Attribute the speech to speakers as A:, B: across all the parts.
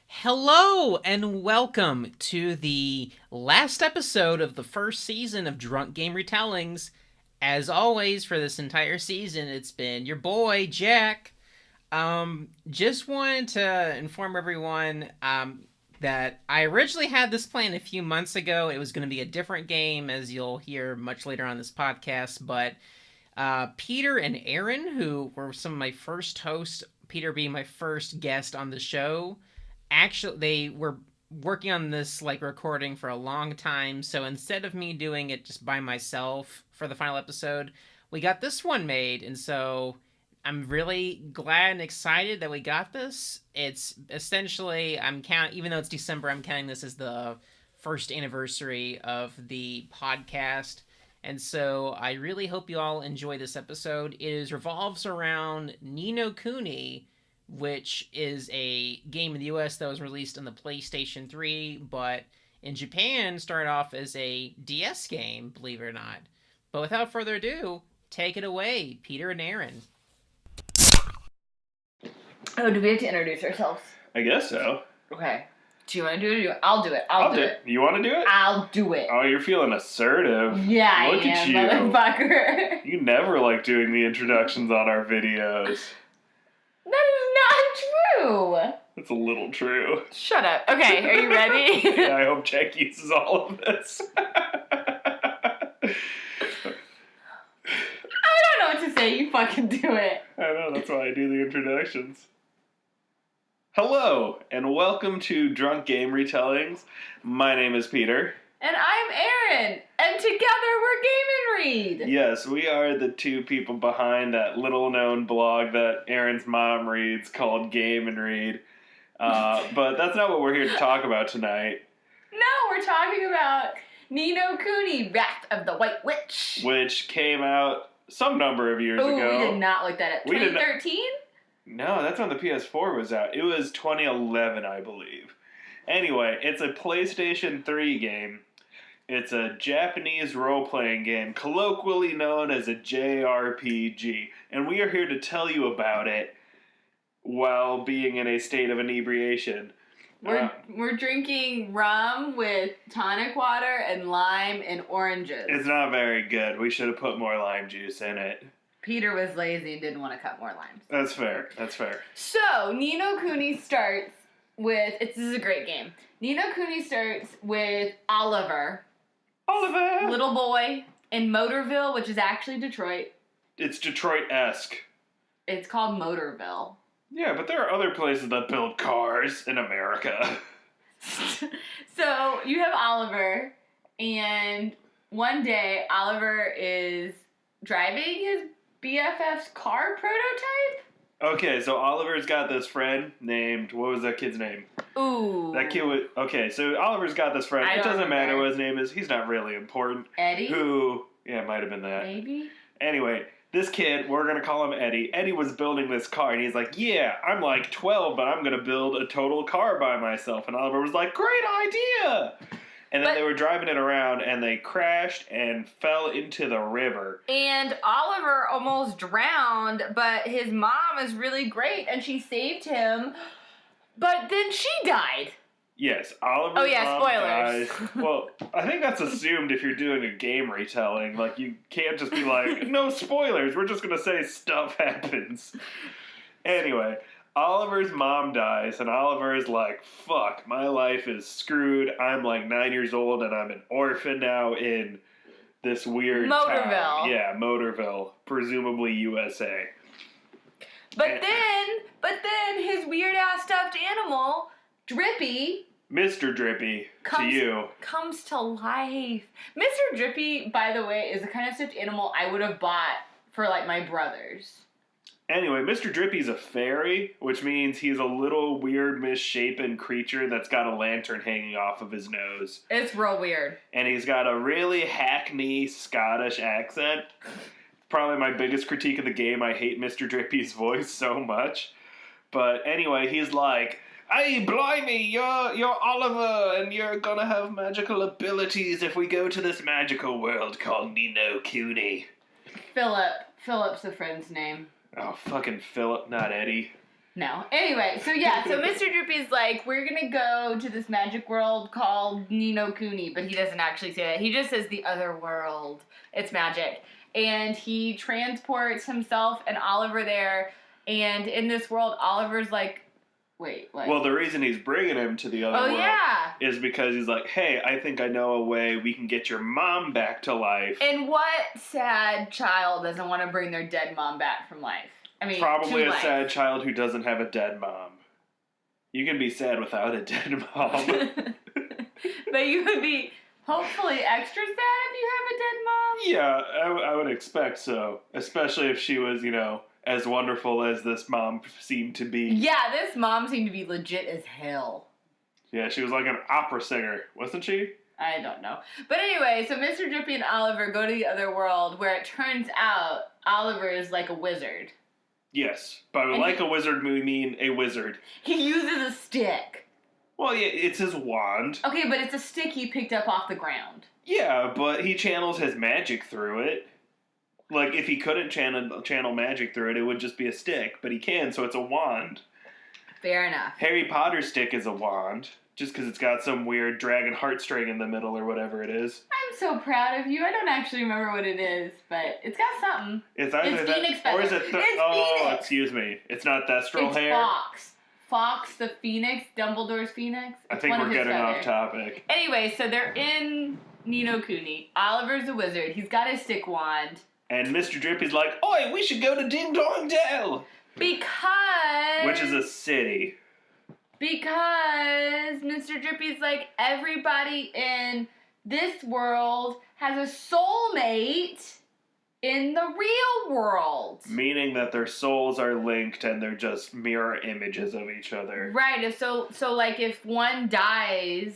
A: Hello and welcome to the last episode of the first season of Drunk Game Retellings. As always, for this entire season, it's been your boy Jack. Just wanted to inform everyone that I originally had this plan a few months ago. It was going to be a different game, as you'll hear much later on this podcast. But Peter and Erin, who were some of my first hosts, Peter being my first guest on the show, actually they were working on this recording for a long time, so instead of me doing it just by myself for the final episode, we got this one made. And so I'm really glad and excited that we got this. It's essentially, even though it's December, I'm counting this as the first anniversary of the podcast. And so I really hope you all enjoy this episode. Revolves around Ni no Kuni, which is a game in the US that was released on the PlayStation 3, but in Japan started off as a DS game, believe it or not. But without further ado, take it away, Peter and Erin.
B: Oh, do we have to introduce ourselves?
C: I guess so.
B: Okay. Do you want to do it? I'll do it.
C: I'll do it. You want to do it?
B: I'll do it.
C: Oh, you're feeling assertive.
B: Yeah,
C: Look
B: I am,
C: at you.
B: motherfucker.
C: You never like doing the introductions on our videos.
B: That is not true.
C: It's a little true.
B: Shut up. Okay, are you ready?
C: Yeah, I hope Jack uses all of this.
B: I don't know what to say. You fucking do it.
C: I know, that's why I do the introductions. Hello, and welcome to Drunk Game Retellings. My name is Peter.
B: And I'm Erin. And together we're Game and Read.
C: Yes, we are the two people behind that little-known blog that Erin's mom reads called Game and Read. But that's not what we're here to talk about tonight.
B: No, we're talking about Ni no Kuni, Wrath of the White Witch.
C: Which came out some number of years ago.
B: We did not look that up. 2013?
C: No, that's when the PS4 was out. It was 2011, I believe. Anyway, it's a PlayStation 3 game. It's a Japanese role-playing game, colloquially known as a JRPG. And we are here to tell you about it while being in a state of inebriation.
B: We're drinking rum with tonic water and lime and oranges.
C: It's not very good. We should have put more lime juice in it.
B: Peter was lazy and didn't want to cut more limes.
C: That's fair. That's fair.
B: So, Ni no Kuni starts with... This is a great game. Ni no Kuni starts with Oliver.
C: Oliver!
B: Little boy in Motorville, which is actually Detroit.
C: It's Detroit-esque.
B: It's called Motorville.
C: Yeah, but there are other places that build cars in America.
B: So, you have Oliver, and one day Oliver is driving his BFF's car prototype?
C: Okay, so Oliver's got this friend named... What was that kid's name?
B: Ooh.
C: That kid was... Okay, so Oliver's got this friend. It doesn't matter what his name is. He's not really important.
B: Eddie?
C: Yeah, it might have been that.
B: Maybe?
C: Anyway, this kid, we're going to call him Eddie. Eddie was building this car, and he's like, yeah, I'm like 12, but I'm going to build a total car by myself. And Oliver was like, great idea! And then they were driving it around, and they crashed and fell into the river.
B: And Oliver almost drowned, but his mom is really great, and she saved him. But then she died.
C: Yes, Oliver's mom
B: spoilers.
C: dies. Well, I think that's assumed if you're doing a game retelling. Like, you can't just be like, no spoilers, we're just going to say stuff happens. Anyway... Oliver's mom dies, and Oliver is like, fuck, my life is screwed. I'm like 9 years old, and I'm an orphan now in this weird
B: Motorville.
C: town. Yeah, Motorville, presumably USA.
B: But then his weird-ass stuffed animal, Drippy...
C: Mr. Drippy,
B: comes to life. Mr. Drippy, by the way, is the kind of stuffed animal I would have bought for, like, my brothers.
C: Anyway, Mr. Drippy's a fairy, which means he's a little weird, misshapen creature that's got a lantern hanging off of his nose.
B: It's real weird.
C: And he's got a really hackney Scottish accent. Probably my biggest critique of the game. I hate Mr. Drippy's voice so much. But anyway, he's like, hey, blimey, you're Oliver, and you're gonna have magical abilities if we go to this magical world called Ni no Kuni.
B: Philip. Philip's the friend's name.
C: Oh, fucking Philip, not Eddie.
B: No. Anyway, so Mr. Drippy's like, we're gonna go to this magic world called Kuni, but he doesn't actually say that. He just says the other world. It's magic. And he transports himself and Oliver there, and in this world, Oliver's like, wait, what?
C: Well, the reason he's bringing him to the other world is because he's like, hey, I think I know a way we can get your mom back to life.
B: And what sad child doesn't want to bring their dead mom back from life? I mean,
C: probably a sad child who doesn't have a dead mom. You can be sad without a dead mom.
B: But you would be hopefully extra sad if you have a dead mom?
C: Yeah, I would expect so. Especially if she was, as wonderful as this mom seemed to be.
B: Yeah, this mom seemed to be legit as hell.
C: Yeah, she was like an opera singer, wasn't she?
B: I don't know. But anyway, so Mr. Drippy and Oliver go to the other world where it turns out Oliver is like a wizard.
C: Yes, by like a wizard, we mean a wizard.
B: He uses a stick.
C: Well, yeah, it's his wand.
B: Okay, but it's a stick he picked up off the ground.
C: Yeah, but he channels his magic through it. Like, if he couldn't channel magic through it, it would just be a stick. But he can, so it's a wand.
B: Fair enough.
C: Harry Potter's stick is a wand, just because it's got some weird dragon heartstring in the middle or whatever it is.
B: I'm so proud of you. I don't actually remember what it is, but it's got something.
C: It's either
B: it's
C: that,
B: Phoenix feather.
C: Or is it?
B: It's Phoenix.
C: Excuse me. It's not Thestral
B: it's
C: hair.
B: Fox. Fox the Phoenix, Dumbledore's Phoenix.
C: I think we're getting off topic.
B: Anyway, so they're in Kuni. Oliver's a wizard. He's got his stick wand.
C: And Mr. Drippy's like, oi, we should go to Ding Dong Dell!
B: Because...
C: Which is a city.
B: Because Mr. Drippy's like, everybody in this world has a soulmate in the real world.
C: Meaning that their souls are linked and they're just mirror images of each other.
B: Right, so like if one dies,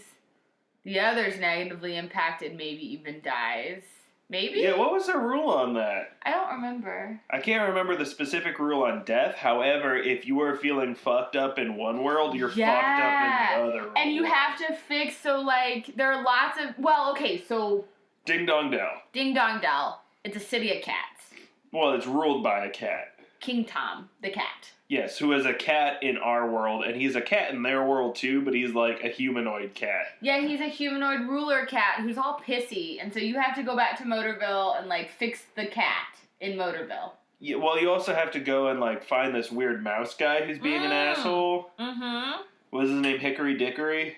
B: the other's negatively impacted, maybe even dies. Maybe?
C: Yeah, what was the rule on that?
B: I don't remember.
C: I can't remember the specific rule on death. However, if you are feeling fucked up in one world, you're fucked up in the other world.
B: And you have to fix, so like, there are lots of, well, okay, so...
C: Ding Dong Dell.
B: Ding Dong Dell. It's a city of cats.
C: Well, it's ruled by a cat.
B: King Tom, the cat.
C: Yes, who is a cat in our world, and he's a cat in their world too, but he's like a humanoid cat.
B: Yeah, he's a humanoid ruler cat who's all pissy, and so you have to go back to Motorville and like fix the cat in Motorville.
C: Yeah, well, you also have to go and like find this weird mouse guy who's being an asshole.
B: Mm-hmm.
C: What was his name? Hickory Dickory?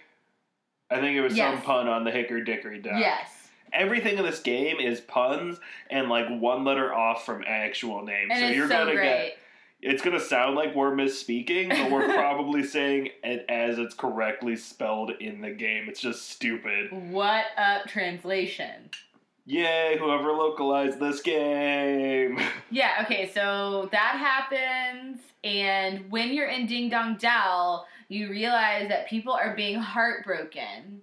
C: I think it was some pun on the Hickory Dickory Dock.
B: Yes.
C: Everything in this game is puns and like one letter off from actual names.
B: And
C: so
B: it's
C: you're
B: so
C: gonna
B: great.
C: It's gonna sound like we're misspeaking, but we're probably saying it as it's correctly spelled in the game. It's just stupid.
B: What up, translation?
C: Yay, whoever localized this game.
B: Yeah, okay, so that happens, and when you're in Ding Dong Dell, you realize that people are being heartbroken.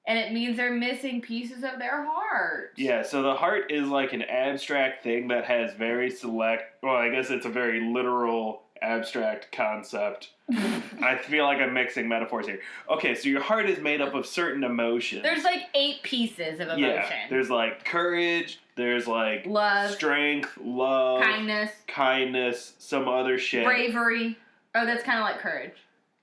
B: And it means they're missing pieces of their heart.
C: Yeah, so the heart is like an abstract thing that has very well, I guess it's a very literal, abstract concept. I feel like I'm mixing metaphors here. Okay, so your heart is made up of certain emotions.
B: There's like 8 pieces of emotion.
C: Yeah, there's like courage, there's like
B: love,
C: strength, love, kindness, some other shit.
B: Bravery. Oh, that's kind of like courage.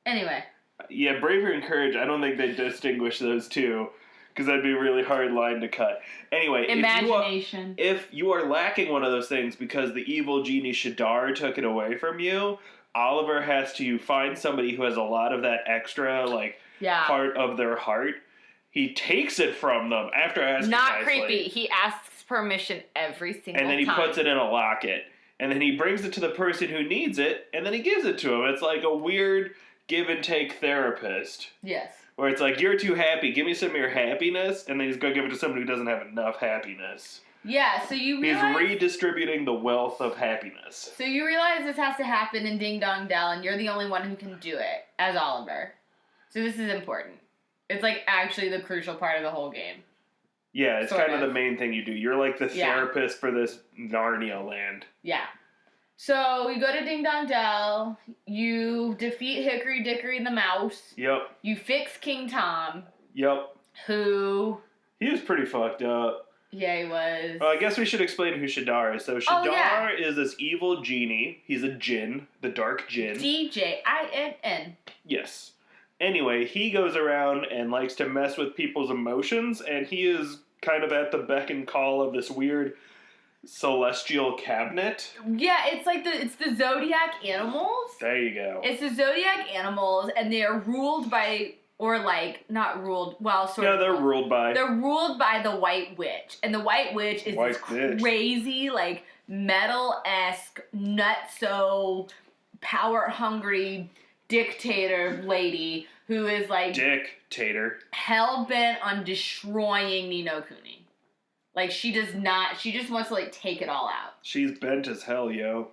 B: Anyway.
C: Yeah, bravery and courage, I don't think they distinguish those two, because that'd be a really hard line to cut. Anyway,
B: imagination.
C: If you are lacking one of those things because the evil genie Shadar took it away from you, Oliver has to find somebody who has a lot of that extra, part of their heart. He takes it from them after asking
B: Not
C: nicely.
B: creepy. He asks permission every single time.
C: And then he puts it in a locket. And then he brings it to the person who needs it, and then he gives it to him. It's like a weird give and take therapist.
B: Yes.
C: Where it's like, you're too happy, give me some of your happiness, and then he's going to give it to someone who doesn't have enough happiness.
B: Yeah, so you realize...
C: He's redistributing the wealth of happiness.
B: So you realize this has to happen in Ding Dong Dell, and you're the only one who can do it, as Oliver. So this is important. It's like actually the crucial part of the whole game.
C: Yeah, it's kind of the main thing you do. You're like the therapist for this Narnia land.
B: Yeah. So, you go to Ding Dong Dell, you defeat Hickory Dickory the mouse.
C: Yep.
B: You fix King Tom.
C: Yep.
B: Who...
C: He was pretty fucked up.
B: Yeah, he was.
C: I guess we should explain who Shadar is. So Shadar is this evil genie. He's a djinn, the dark djinn.
B: DJINN.
C: Yes. Anyway, he goes around and likes to mess with people's emotions, and he is kind of at the beck and call of this weird celestial cabinet.
B: Yeah, it's like it's the zodiac animals.
C: There you go.
B: It's the zodiac animals, and they are ruled by, or like not ruled. Well, sort of.
C: Yeah, they're ruled by.
B: They're ruled by the White Witch, and the White Witch is this crazy, like metal-esque, nutso, power-hungry dictator lady who is like
C: dictator
B: hell bent on destroying Ni no Kuni. Like, she does not, she just wants to, like, take it all out.
C: She's bent as hell, yo.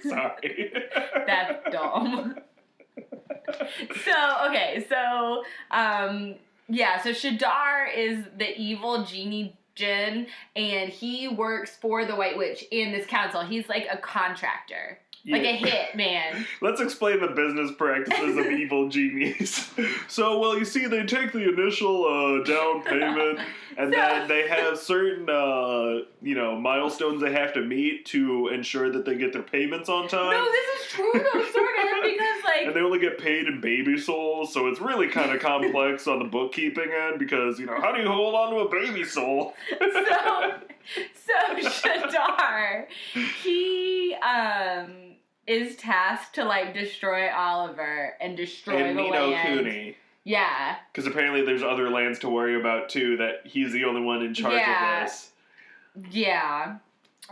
C: Sorry.
B: That's dumb. So Shadar is the evil genie djinn, and he works for the White Witch in this council. He's, like, a contractor. Like a hit man.
C: Let's explain the business practices of evil genies. So, well, you see, they take the initial down payment, and then they have certain, milestones they have to meet to ensure that they get their payments on time.
B: No, this is true, though, sort of, because, like...
C: And they only get paid in baby souls, so it's really kind of complex on the bookkeeping end, because, how do you hold on to a baby soul?
B: So Shadar, he, is tasked to, like, destroy Oliver and destroy the
C: Ni no
B: land.
C: Kuni.
B: Yeah.
C: Because apparently there's other lands to worry about, too, that he's the only one in charge of this.
B: Yeah.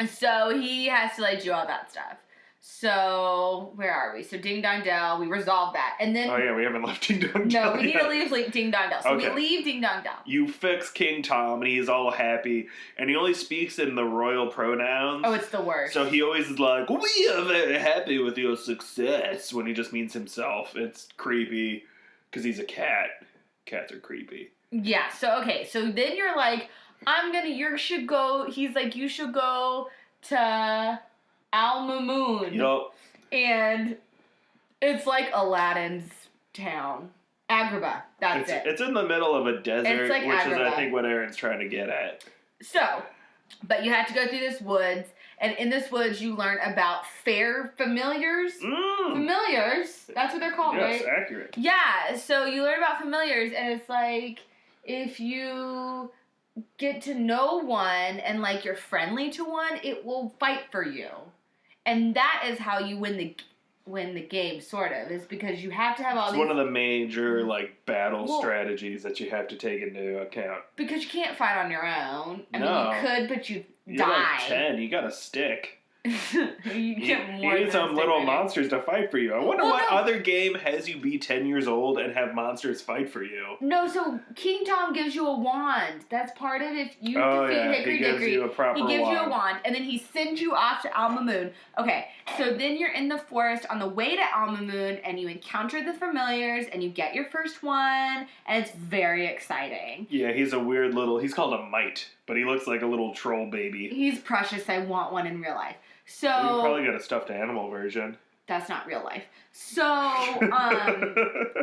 B: So he has to, like, do all that stuff. So, where are we? So, Ding Dong Dell, we resolved that. And then...
C: Oh, yeah, we haven't left Ding Dong Dell.
B: No, we need to leave Ding Dong Dell. So, we leave Ding Dong Dell.
C: You fix King Tom, and he's all happy. And he only speaks in the royal pronouns.
B: Oh, it's the worst.
C: So, he always is like, we are very happy with your success, when he just means himself. It's creepy, because he's a cat. Cats are creepy.
B: Yeah, so then you're like, you should go to... Al Mamoon.
C: Yup.
B: And it's like Aladdin's town. Agrabah. That's it.
C: It's in the middle of a desert,
B: like
C: which
B: Agrabah.
C: is, I think, what Erin's trying to get at.
B: So, but you have to go through this woods, and in this woods you learn about fair familiars. Familiars. That's what they're called, right?
C: Yes, accurate.
B: Yeah, so you learn about familiars, and it's like, if you get to know one and, like, you're friendly to one, it will fight for you. And that is how you win the game, sort of, is because you have to have all these...
C: It's one of the major, like, battle strategies that you have to take into account.
B: Because you can't fight on your own. I mean, you could, but you'd die.
C: You're like 10, you got a stick.
B: you
C: need some little monsters to fight for you. I wonder what other game has you be 10 years old and have monsters fight for you.
B: No, so King Tom gives you a wand. That's part of if you defeat Hickory Dickory.
C: He gives you a proper wand.
B: He gives you a wand, and then he sends you off to Al Mamoon. Okay, so then you're in the forest on the way to Al Mamoon, and you encounter the familiars, and you get your first one, and it's very exciting.
C: Yeah, he's a weird little... He's called a mite, but he looks like a little troll baby.
B: He's precious. I want one in real life. So
C: you probably got a stuffed animal version.
B: That's not real life. So,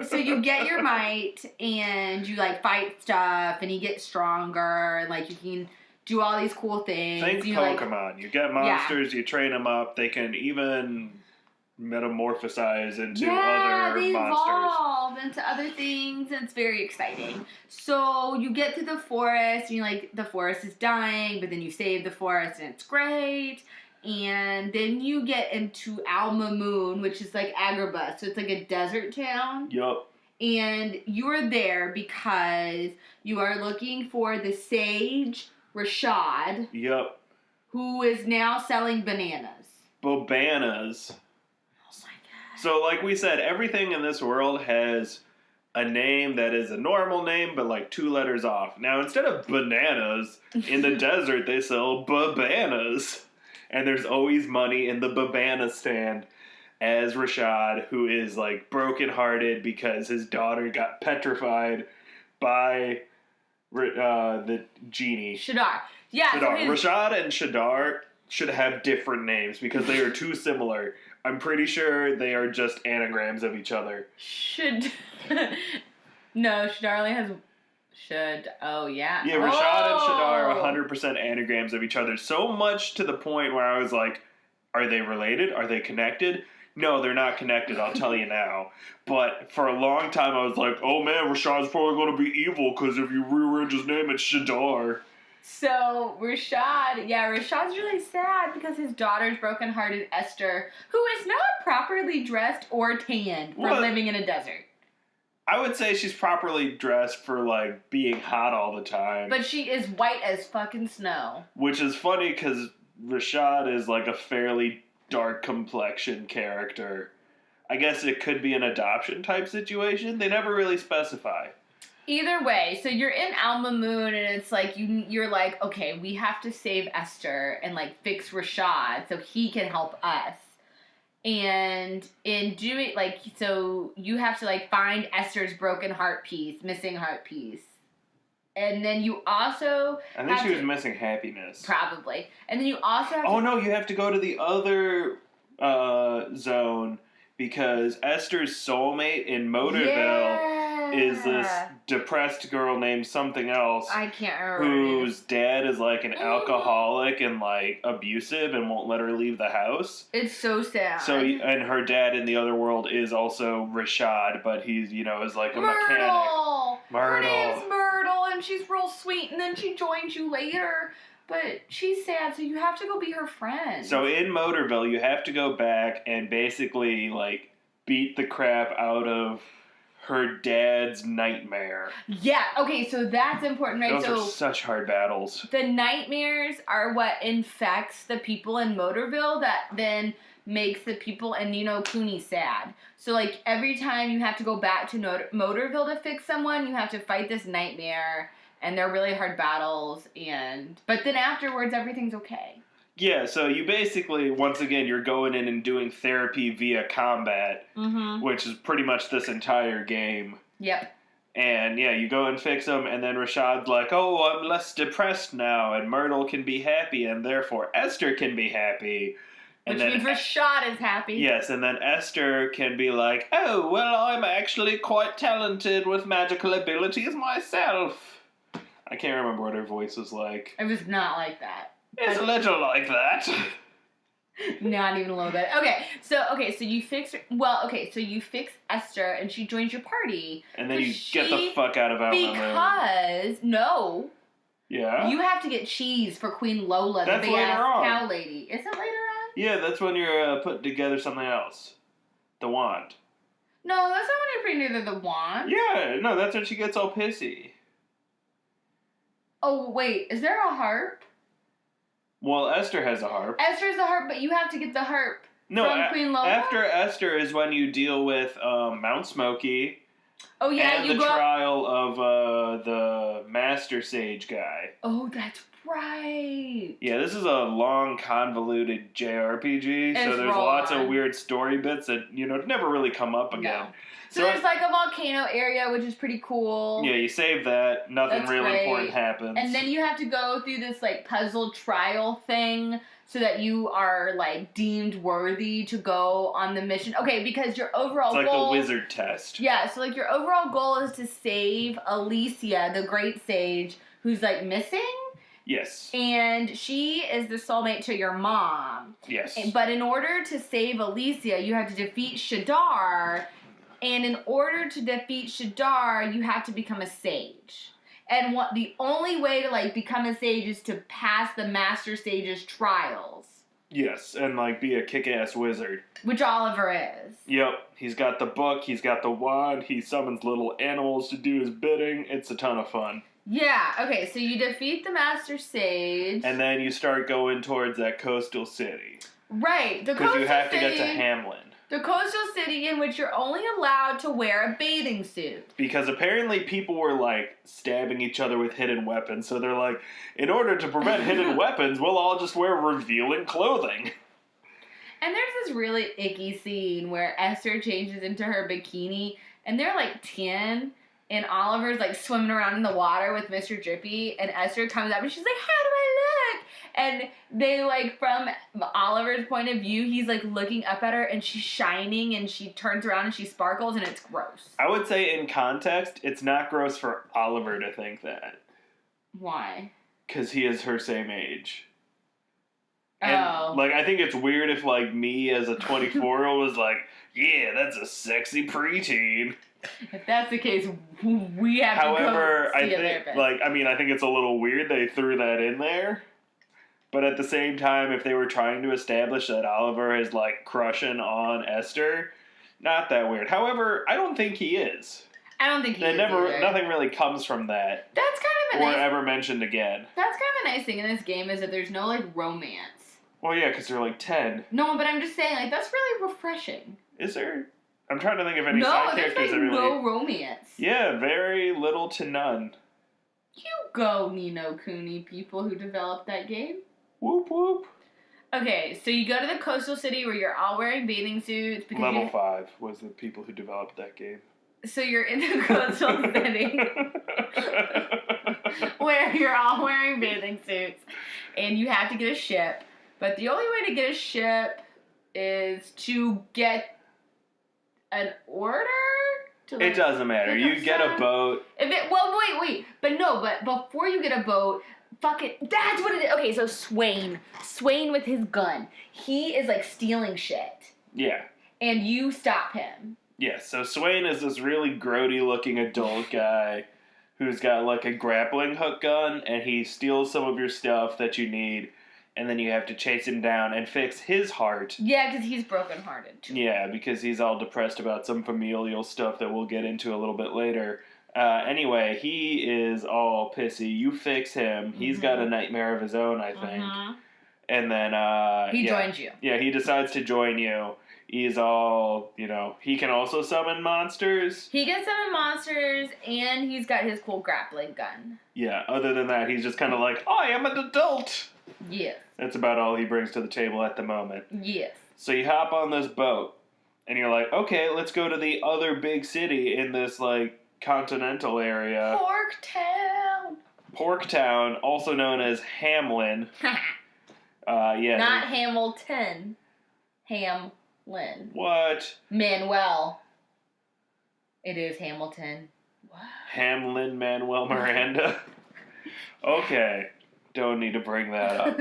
B: so you get your mite, and you, like, fight stuff, and you get stronger, and, like, you can do all these cool things.
C: Think Pokemon. You get monsters, you train them up, they can even metamorphosize into other
B: they
C: monsters.
B: Evolve into other things, and it's very exciting. So you get through the forest, and you, like, the forest is dying, but then you save the forest, and it's great. And then you get into Al Mamoon, which is like Agrabah. So it's like a desert town.
C: Yup.
B: And you're there because you are looking for the sage Rashad.
C: Yup.
B: Who is now selling bananas.
C: Bobanas.
B: Oh my god.
C: So like we said, everything in this world has a name that is a normal name, but like 2 letters off. Now, instead of bananas, in the desert they sell babanas. And there's always money in the babana stand as Rashad, who is, like, brokenhearted because his daughter got petrified by the genie.
B: Shadar. Yeah.
C: Shadar. Rashad and Shadar should have different names because they are too similar. I'm pretty sure they are just anagrams of each other.
B: No, Shadar only has Oh, yeah.
C: Yeah, Rashad and Shadar are 100% anagrams of each other. So much to the point where I was like, are they related? Are they connected? No, they're not connected, I'll tell you now. But for a long time, I was like, oh man, Rashad's probably going to be evil because if you rearrange his name, it's Shadar.
B: So, Rashad's really sad because his daughter's broken-hearted Esther, who is not properly dressed or tanned from living in a desert.
C: I would say she's properly dressed for, like, being hot all the time.
B: But she is white as fucking snow.
C: Which is funny because Rashad is, like, a fairly dark complexion character. I guess it could be an adoption type situation. They never really specify.
B: Either way, so you're in Alma Moon, and it's like you're like, okay, we have to save Esther and like fix Rashad so he can help us. And in doing so you have to like find Esther's missing heart piece. And then you also
C: I think she was missing happiness.
B: Probably. And then you also have
C: no, you have to go to the other zone because Esther's soulmate in Motorville is this depressed girl named something else.
B: I can't remember.
C: Whose dad is like an alcoholic and like abusive and won't let her leave the house.
B: It's so sad.
C: So and her dad in the other world is also Rashad, but he's is like a mechanic.
B: Her name's Myrtle, and she's real sweet, and then she joins you later. But she's sad, so you have to go be her friend.
C: So in Motorville, you have to go back and basically like beat the crap out of her dad's nightmare.
B: Yeah, okay, so that's important, right?
C: Those are such hard battles.
B: The nightmares are what infects the people in Motorville that then makes the people in Ni no Kuni sad. So, like, every time you have to go back to Motorville to fix someone, you have to fight this nightmare, and they're really hard battles, but then afterwards, everything's okay.
C: Yeah, so you basically, once again, you're going in and doing therapy via combat, which is pretty much this entire game.
B: Yep.
C: And yeah, you go and fix them, and then Rashad's like, oh, I'm less depressed now, and Myrtle can be happy, and therefore Esther can be happy.
B: Which means Rashad is happy.
C: Yes, and then Esther can be like, oh, well, I'm actually quite talented with magical abilities myself. I can't remember what her voice was like.
B: It was not like that.
C: It's a little like that.
B: Not even a little bit. So you fix Esther and she joins your party.
C: And then you get the fuck out of Alma Moon. Yeah?
B: You have to get cheese for Queen Lola, the big ass cow lady. Is it later on?
C: Yeah, that's when you're putting together something else. The wand.
B: No, that's not when you're putting together the wand.
C: Yeah, no, that's when she gets all pissy.
B: Oh, wait, is there a harp?
C: Well, Esther has a harp.
B: Esther's a harp, but you have to get the harp from Queen Lola?
C: After Esther is when you deal with Mount Smoky.
B: Oh, yeah,
C: and the trial of the Master Sage guy.
B: Oh, that's right.
C: Yeah, this is a long, convoluted JRPG, so there's lots of weird story bits that, never really come up again.
B: No. So there's like a volcano area, which is pretty cool.
C: Yeah, you save that. Nothing really important happens.
B: And then you have to go through this like puzzle trial thing so that you are like deemed worthy to go on the mission. Okay, because your overall goal...
C: It's like the wizard test.
B: Yeah, so like your overall goal is to save Alicia, the great sage, who's like missing.
C: Yes.
B: And she is the soulmate to your mom.
C: Yes.
B: But in order to save Alicia, you have to defeat Shadar. And in order to defeat Shadar, you have to become a sage. And the only way to like become a sage is to pass the Master Sage's trials.
C: Yes, and like be a kick-ass wizard.
B: Which Oliver is.
C: Yep, he's got the book, he's got the wand, he summons little animals to do his bidding. It's a ton of fun.
B: Yeah, okay, so you defeat the Master Sage.
C: And then you start going towards that coastal city.
B: Right,
C: because you have to get to Hamlin.
B: The coastal city in which you're only allowed to wear a bathing suit.
C: Because apparently people were, like, stabbing each other with hidden weapons. So they're like, in order to prevent hidden weapons, we'll all just wear revealing clothing.
B: And there's this really icky scene where Esther changes into her bikini, and they're, like, 10, and Oliver's, like, swimming around in the water with Mr. Drippy, and Esther comes up, and she's like, how do I look? And they, like, from Oliver's point of view, he's, like, looking up at her, and she's shining, and she turns around, and she sparkles, and it's gross.
C: I would say in context, it's not gross for Oliver to think that.
B: Why?
C: Because he is her same age.
B: Oh.
C: And, like, I think it's weird if, like, me as a 24-year-old was like, yeah, that's a sexy preteen.
B: If that's the case, we have
C: However,
B: to go see
C: I think,
B: a therapist.
C: like, I mean, I think it's a little weird they threw that in there. But at the same time, if they were trying to establish that Oliver is, like, crushing on Esther, not that weird. However, I don't think he is.
B: I don't think he is either.
C: Nothing really comes from that.
B: That's kind of a
C: or
B: nice...
C: ever mentioned again.
B: That's kind of a nice thing in this game is that there's no, like, romance.
C: Well, yeah, because they're, like, 10.
B: No, but I'm just saying, like, that's really refreshing.
C: Is there? I'm trying to think of any side characters
B: there's, like,
C: that really...
B: no romance.
C: Yeah, very little to none.
B: You go, Nino Kuni, people who developed that game.
C: Whoop, whoop.
B: Okay, so you go to the coastal city where you're all wearing bathing suits. Because
C: Level 5 was the people who developed that game.
B: So you're in the coastal city where you're all wearing bathing suits and you have to get a ship. But the only way to get a ship is to get an order?
C: It doesn't matter. You get a boat.
B: Wait. But before you get a boat, fuck it. That's what it is. Okay, so Swain with his gun. He is, like, stealing shit.
C: Yeah.
B: And you stop him.
C: Yeah, so Swain is this really grody-looking adult guy who's got, like, a grappling hook gun, and he steals some of your stuff that you need, and then you have to chase him down and fix his heart.
B: Yeah, because he's brokenhearted, too.
C: Yeah, because he's all depressed about some familial stuff that we'll get into a little bit later. Anyway, he is all pissy. You fix him. He's got a nightmare of his own, I think. And then,
B: he joins you.
C: Yeah, he decides to join you. He's all, he can also summon monsters.
B: He can summon monsters, and he's got his cool grappling gun.
C: Yeah, other than that, he's just kind of like, I am an adult.
B: Yes.
C: That's about all he brings to the table at the moment.
B: Yes.
C: So you hop on this boat, and you're like, okay, let's go to the other big city in this, like, continental area. Porktown, also known as Hamlin. Yeah.
B: Not Hamilton. Hamlin.
C: What?
B: Manuel. It is Hamilton. What?
C: Hamlin Manuel Miranda? Okay. Don't need to bring that up.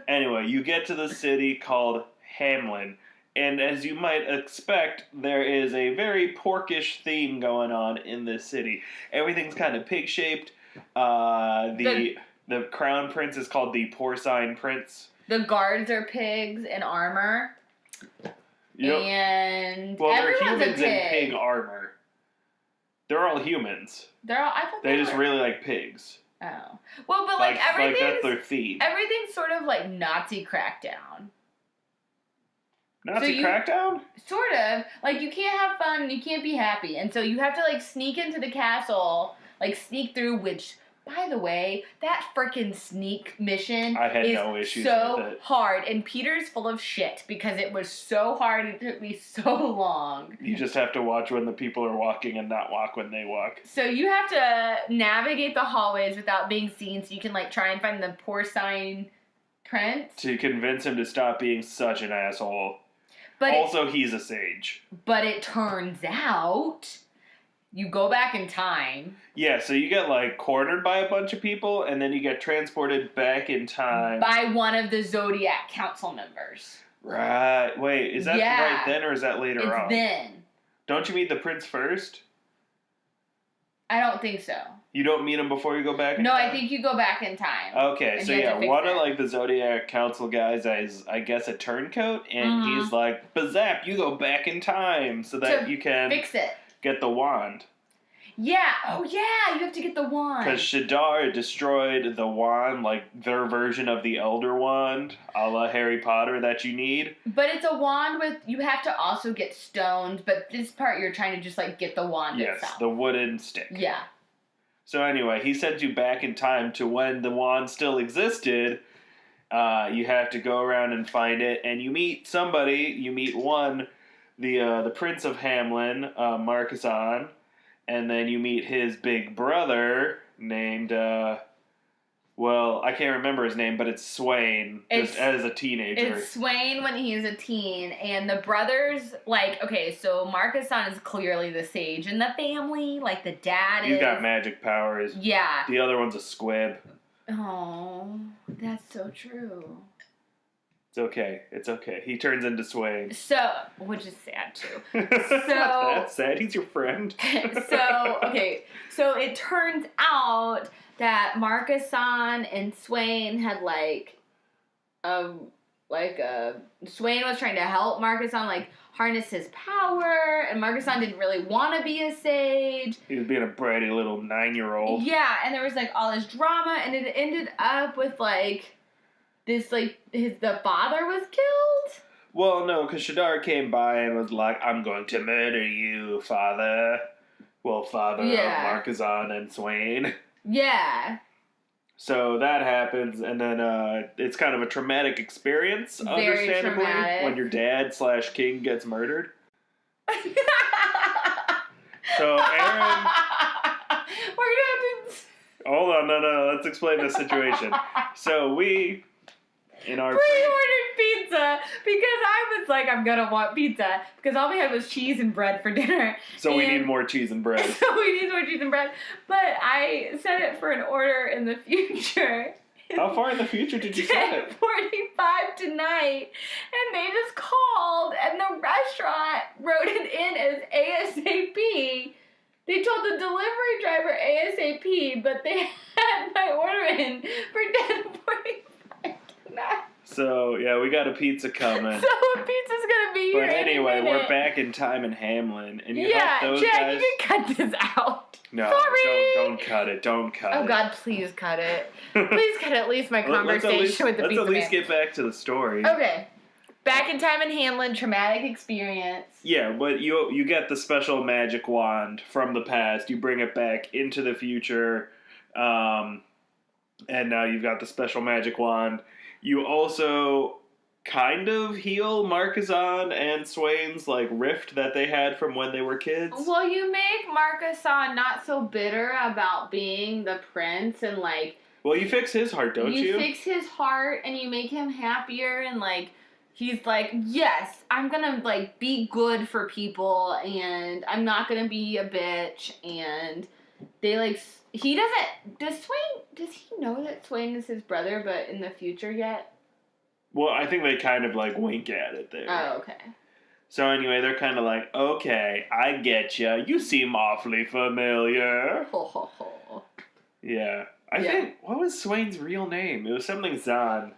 C: Anyway, you get to the city called Hamlin. And as you might expect, there is a very porkish theme going on in this city. Everything's kind of pig-shaped. The crown prince is called the porcine prince.
B: The guards are pigs in armor.
C: Yep.
B: And
C: well, they're
B: everyone's
C: humans
B: a pig.
C: in pig armor. They're all humans.
B: I thought
C: they just really like pigs.
B: Oh. Well, but like everything's...
C: Like that's their feed.
B: Everything's sort of like Nazi crackdown.
C: Nazi crackdown?
B: Sort of. Like, you can't have fun and you can't be happy. And so you have to, like, sneak into the castle, like, sneak through, which, by the way, that frickin' sneak mission
C: I had
B: is
C: no issues
B: so
C: with it.
B: hard. And Peter's full of shit because it was so hard and it took me so long.
C: You just have to watch when the people are walking and not walk when they walk.
B: So you have to navigate the hallways without being seen so you can, like, try and find the porcine prince.
C: To convince him to stop being such an asshole.
B: But
C: also, he's a sage.
B: But it turns out you go back in time.
C: Yeah, so you get, like, cornered by a bunch of people, and then you get transported back in time.
B: By one of the Zodiac Council members.
C: Right. Wait, is that right then, or is that later on?
B: It's then.
C: Don't you meet the prince first?
B: I don't think so.
C: You don't meet him before you go back in time?
B: No, I think you go back in time.
C: Okay, so yeah, one of, like, the Zodiac Council guys is, I guess, a turncoat, and he's like, Bazap, you go back in time so that you can
B: fix it.
C: Get the wand.
B: Yeah, oh yeah, you have to get the wand.
C: Because Shadar destroyed the wand, like their version of the Elder Wand, a la Harry Potter, that you need.
B: But it's a wand with, you have to also get stones, but this part you're trying to just, like, get the wand itself.
C: Yes, the wooden stick.
B: Yeah.
C: So anyway, he sends you back in time to when the wand still existed. You have to go around and find it, and you meet somebody. You meet one, the Prince of Hamlin, Marquesan, and then you meet his big brother named Well, I can't remember his name, but it's Swain, just as a teenager.
B: It's Swain when he's a teen, and the brothers, like, okay, so Marcus-san is clearly the sage in the family, like, the dad
C: He's got magic powers.
B: Yeah.
C: The other one's a squib.
B: Oh, that's so true.
C: It's okay. It's okay. He turns into Swain.
B: So, which is sad, too.
C: That's sad. He's your friend.
B: Okay, so it turns out that Marcus-san and Swain had Swain was trying to help Marcus-san harness his power, and Marcus-san didn't really want to be a sage.
C: He was being a bratty little 9-year-old.
B: Yeah, and there was all this drama, and it ended up with the father was killed.
C: Well, no, because Shadar came by and was like, "I'm going to murder you, father." Well, father of Marcus-san and Swain.
B: Yeah.
C: So that happens, and then it's kind of a traumatic experience,
B: Very
C: understandably,
B: traumatic.
C: when your dad/king gets murdered. So Erin...
B: We're gonna have to...
C: Hold on, no, let's explain the situation. So we, in our...
B: pre-ordered pizza, because I was like, I'm gonna want pizza, because all we had was cheese and bread for dinner.
C: So we need more cheese and bread.
B: So we need more cheese and bread. But I set it for an order in the future.
C: How far in the future did you set it?
B: 10:45 tonight, and they just called, and the restaurant wrote it in as ASAP. They told the delivery driver ASAP, but they had my order in for 10:45 tonight.
C: So, yeah, we got a pizza coming.
B: So a pizza's gonna be here.
C: But anyway,
B: any minute.
C: We're back in time in Hamlin, and you help those
B: Jack,
C: guys.
B: you can cut this out.
C: No,
B: Sorry.
C: don't cut it. Don't cut it.
B: Oh God, please cut it. Please cut at least my conversation with the pizza
C: Let's at least
B: man.
C: get back to the story.
B: Okay. Back in time in Hamlin, traumatic experience.
C: Yeah, but you get the special magic wand from the past. You bring it back into the future, and now you've got the special magic wand. You also kind of heal Marcus-san and Swain's rift that they had from when they were kids.
B: Well, you make Marcus-san not so bitter about being the prince, and
C: Well, you fix his heart, don't you?
B: You fix his heart, and you make him happier, and he's like, yes, I'm gonna be good for people, and I'm not gonna be a bitch, and they he doesn't, does he know that Swain is his brother, but in the future yet?
C: Well, I think they kind of wink at it there.
B: Oh, okay.
C: So anyway, they're kind of okay, I get ya. You seem awfully familiar.
B: Ho, ho, ho.
C: Yeah. I think, what was Swain's real name? It was something Zahn.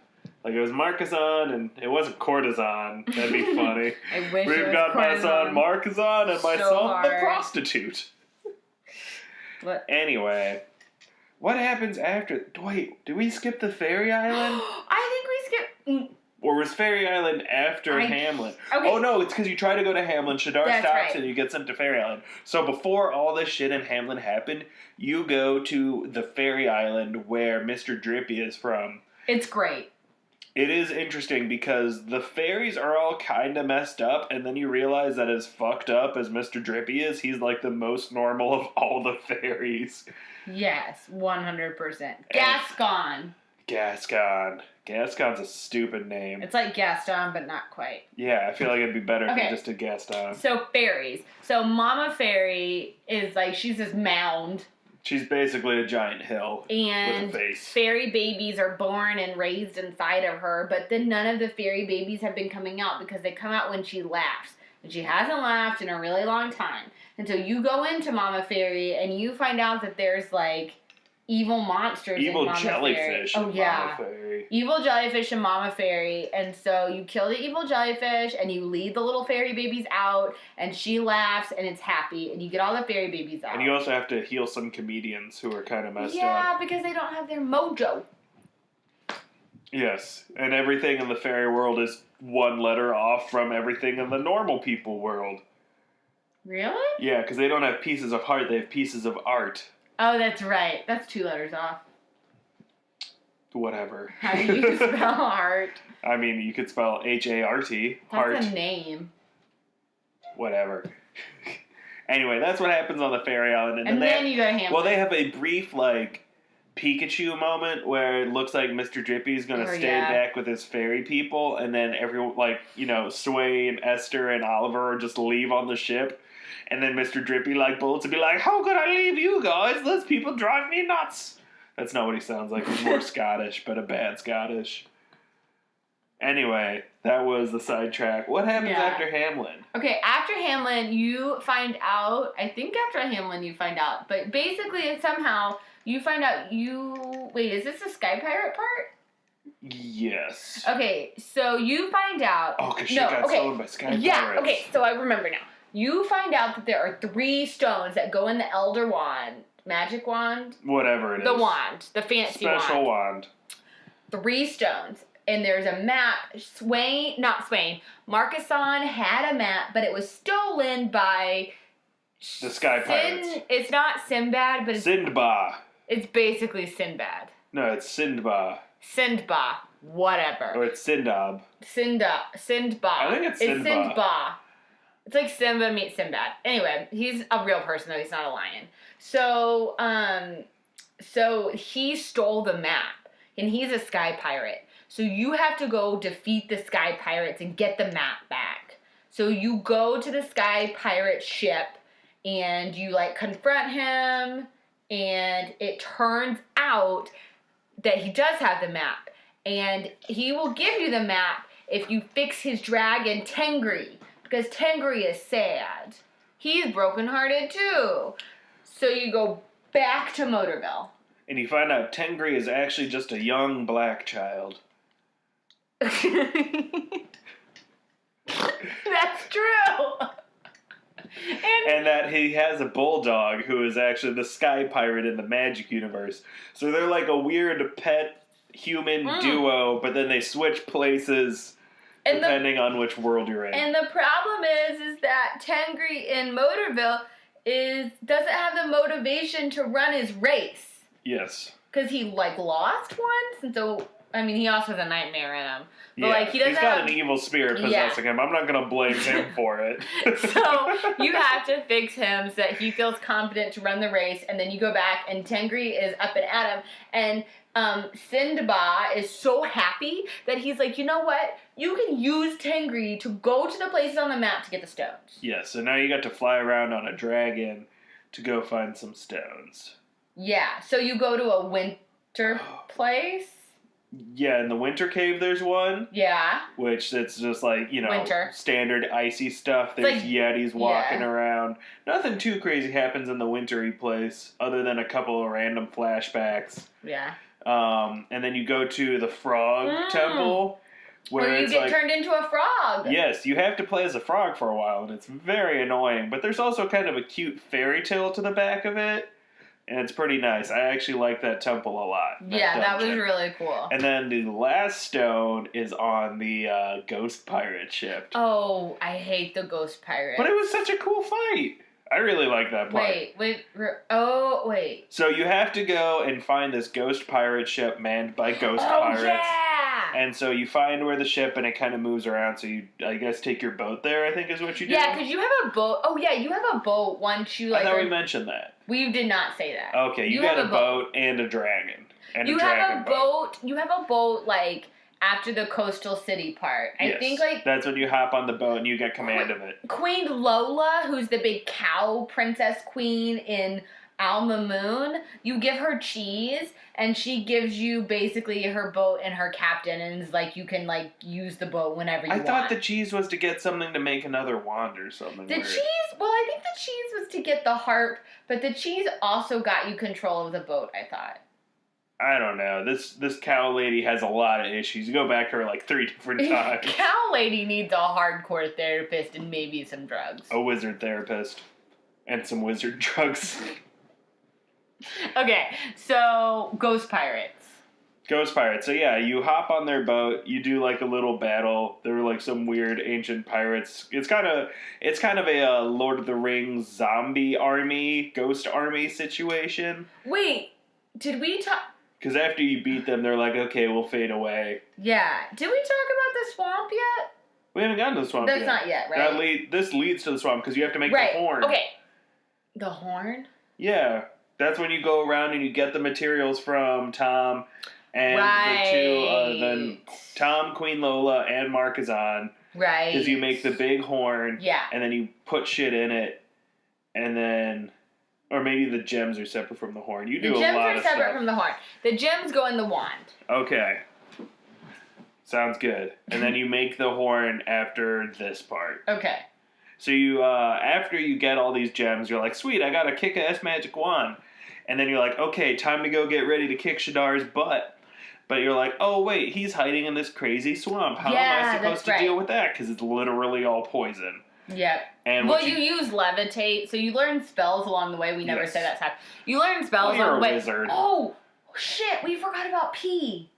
C: It was Marcus-san, and it wasn't Courtesan. That'd be funny.
B: I wish it
C: We've
B: was
C: got my son Marcus-san and my
B: So
C: son
B: hard.
C: the prostitute.
B: What?
C: Anyway, what happens after... Wait, did we skip the Fairy Island?
B: I think we skipped...
C: Or was Fairy Island after Hamlin?
B: Okay.
C: Oh no, it's because you try to go to Hamlin, Shadar
B: That's
C: stops,
B: right.
C: and you get sent to Fairy Island. So before all this shit in Hamlin happened, you go to the Fairy Island where Mr. Drippy is from.
B: It's great.
C: It is interesting because the fairies are all kind of messed up, and then you realize that as fucked up as Mr. Drippy is, he's the most normal of all the fairies.
B: Yes, 100%. Gascon.
C: Gascon. Gascon's a stupid name.
B: It's like Gaston, but not quite.
C: Yeah, I feel like it'd be better if
B: Okay.
C: you just did Gaston.
B: So fairies. So Mama Fairy is she's this mound.
C: She's basically a giant hill
B: And
C: with a face.
B: fairy babies are born and raised inside of her, but then none of the fairy babies have been coming out because they come out when she laughs. And she hasn't laughed in a really long time. And so you go into Mama Fairy and you find out that there's evil monsters
C: Evil
B: in Mama
C: jellyfish
B: Fairy.
C: in
B: Oh yeah.
C: Mama Fairy.
B: Evil jellyfish and Mama Fairy, and so you kill the evil jellyfish, and you lead the little fairy babies out, and she laughs, and it's happy, and you get all the fairy babies out.
C: And you also have to heal some comedians who are kind of messed up.
B: Yeah, because they don't have their mojo.
C: Yes, and everything in the fairy world is one letter off from everything in the normal people world.
B: Really?
C: Yeah, because they don't have pieces of heart, they have pieces of art.
B: Oh, that's right. That's 2 letters off.
C: Whatever.
B: How do you spell heart?
C: I mean, you could spell H-A-R-T.
B: That's
C: Heart.
B: a name.
C: Whatever. Anyway, that's what happens on the Fairy Island.
B: And then you go to Hamlin.
C: Well, they have a brief, Pikachu moment where it looks like Mr. Drippy's gonna stay back with his fairy people, and then everyone, like, you know, Sway and Esther and Oliver just leave on the ship, and then Mr. Drippy, like, bolts and be like, how could I leave you guys? Those people drive me nuts. That's not what he sounds like. He's more Scottish, but a bad Scottish. Anyway, that was the sidetrack. What happens after Hamlin?
B: Okay, after Hamlin, you find out, I think after Hamlin you find out, but basically somehow you find out wait, is this the Sky Pirate part?
C: Yes.
B: Okay, so you find out.
C: Oh, because she got stolen by Sky Pirates.
B: Yeah, okay, so I remember now. You find out that there are 3 stones that go in the Elder Wand, Magic Wand?
C: Whatever it is.
B: The wand, the fancy
C: Special wand.
B: 3 stones. And there's a map. Marcusson had a map, but it was stolen by
C: the Sky Pirates.
B: It's not Sinbad, but it's
C: Sindbad.
B: It's basically Sinbad.
C: No, it's Sindbad.
B: Sindbad. Whatever.
C: Or it's Sindab.
B: Sindbad.
C: I think it's Sindbad.
B: It's Sindbad. It's like Simba meets Sinbad. Anyway, he's a real person though. He's not a lion. So, so he stole the map, and he's a Sky Pirate. So you have to go defeat the Sky Pirates and get the map back. So you go to the Sky Pirate ship and you like confront him, and it turns out that he does have the map, and he will give you the map if you fix his dragon Tengri, because Tengri is sad. He's brokenhearted too. So you go back to Motorville.
C: And you find out Tengri is actually just a young black child.
B: That's true.
C: And that he has a bulldog who is actually the Sky Pirate in the Magic universe. So they're like a weird pet human duo, but then they switch places depending on which world you're in.
B: And the problem is that Tengri in Motorville doesn't have the motivation to run his race.
C: Yes.
B: Because he like lost once, and so I mean, he also has a nightmare in him. But,
C: yeah,
B: like, he doesn't
C: he's got an evil spirit possessing him. I'm not going to blame him for it.
B: So, you have to fix him so that he feels confident to run the race, and then you go back, and Tengri is up and at him, and Sindbad is so happy that he's like, you know what? You can use Tengri to go to the places on the map to get the stones.
C: Yeah, so now you got to fly around on a dragon to go find some stones.
B: Yeah, so you go to a winter place.
C: Yeah, in the Winter Cave there's one.
B: Yeah.
C: Which it's just like, you know,
B: winter.
C: Standard icy stuff. There's like, Yetis walking around. Nothing too crazy happens in the wintry place other than a couple of random flashbacks.
B: Yeah.
C: And then you go to the Frog Temple.
B: Where you get turned into a frog.
C: Yes, you have to play as a frog for a while, and it's very annoying. But there's also kind of a cute fairy tale to the back of it. And it's pretty nice. I actually like that temple a lot.
B: That was really cool.
C: And then the last stone is on the Ghost Pirate ship.
B: Oh, I hate the Ghost Pirate.
C: But it was such a cool fight. I really like that part.
B: Wait.
C: So you have to go and find this Ghost Pirate ship manned by Ghost Pirates.
B: Yeah!
C: And so you find where the ship, and it kind of moves around, so you, I guess, take your boat there, I think is what you do.
B: Yeah, because you have a boat. Oh, yeah, you have a boat once you, like...
C: I thought we mentioned that.
B: We did not say that.
C: Okay, you got a boat and a dragon. And
B: you have a boat. You have a boat, like, after the coastal city part. I think, like...
C: that's when you hop on the boat and you get command of it.
B: Queen Lola, who's the big cow princess queen in Alma Moon, you give her cheese, and she gives you basically her boat and her captain, and is like, you can, like, use the boat whenever you want.
C: I thought the cheese was to get something to make another wand or something.
B: The cheese, well, I think the cheese was to get the harp, but the cheese also got you control of the boat, I thought.
C: I don't know. This cow lady has a lot of issues. You go back to her like 3 different times.
B: Cow lady needs a hardcore therapist and maybe some drugs.
C: A wizard therapist. And some wizard drugs.
B: Okay, so Ghost Pirates.
C: Ghost Pirates. So yeah, you hop on their boat, you do like a little battle. There were like some weird ancient pirates. It's kind of a Lord of the Rings zombie army, ghost army situation.
B: Wait, did we talk...
C: Because after you beat them, they're like, okay, we'll fade away.
B: Yeah. Did we talk about the swamp yet?
C: We haven't gotten to the swamp yet.
B: That's not yet, right?
C: This leads to the swamp because you have to make the horn.
B: Okay. The horn?
C: Yeah. That's when you go around and you get the materials from Tom and the two, then Tom, Queen Lola, and Marquezon.
B: Right.
C: Because you make the big horn.
B: Yeah.
C: And then you put shit in it. And then... Or maybe the gems are separate from the horn. You do a lot of stuff.
B: The gems are separate from the horn. The gems go in the wand.
C: Okay. Sounds good. And then you make the horn after this part.
B: Okay.
C: So you, after you get all these gems, you're like, sweet, I got a kick-ass magic wand. And then you're like, okay, time to go get ready to kick Shadar's butt. But you're like, oh, wait, he's hiding in this crazy swamp. How am I supposed to deal with that? Because it's literally all poison.
B: Yep. And you use levitate, so you learn spells along the way. We never say that time. You learn spells along the way.
C: Wizard.
B: Oh, shit, we forgot about P.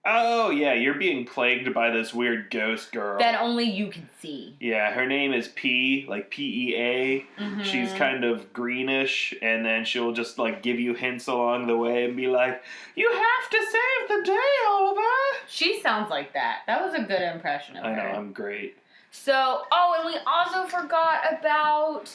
C: Oh, yeah, you're being plagued by this weird ghost girl.
B: That only you can see.
C: Yeah, her name is P, like P-E-A. Mm-hmm. She's kind of greenish, and then she'll just, like, give you hints along the way and be like, you have to save the day, Oliver!
B: She sounds like that. That was a good impression of her.
C: I know, I'm great.
B: So, and we also forgot about,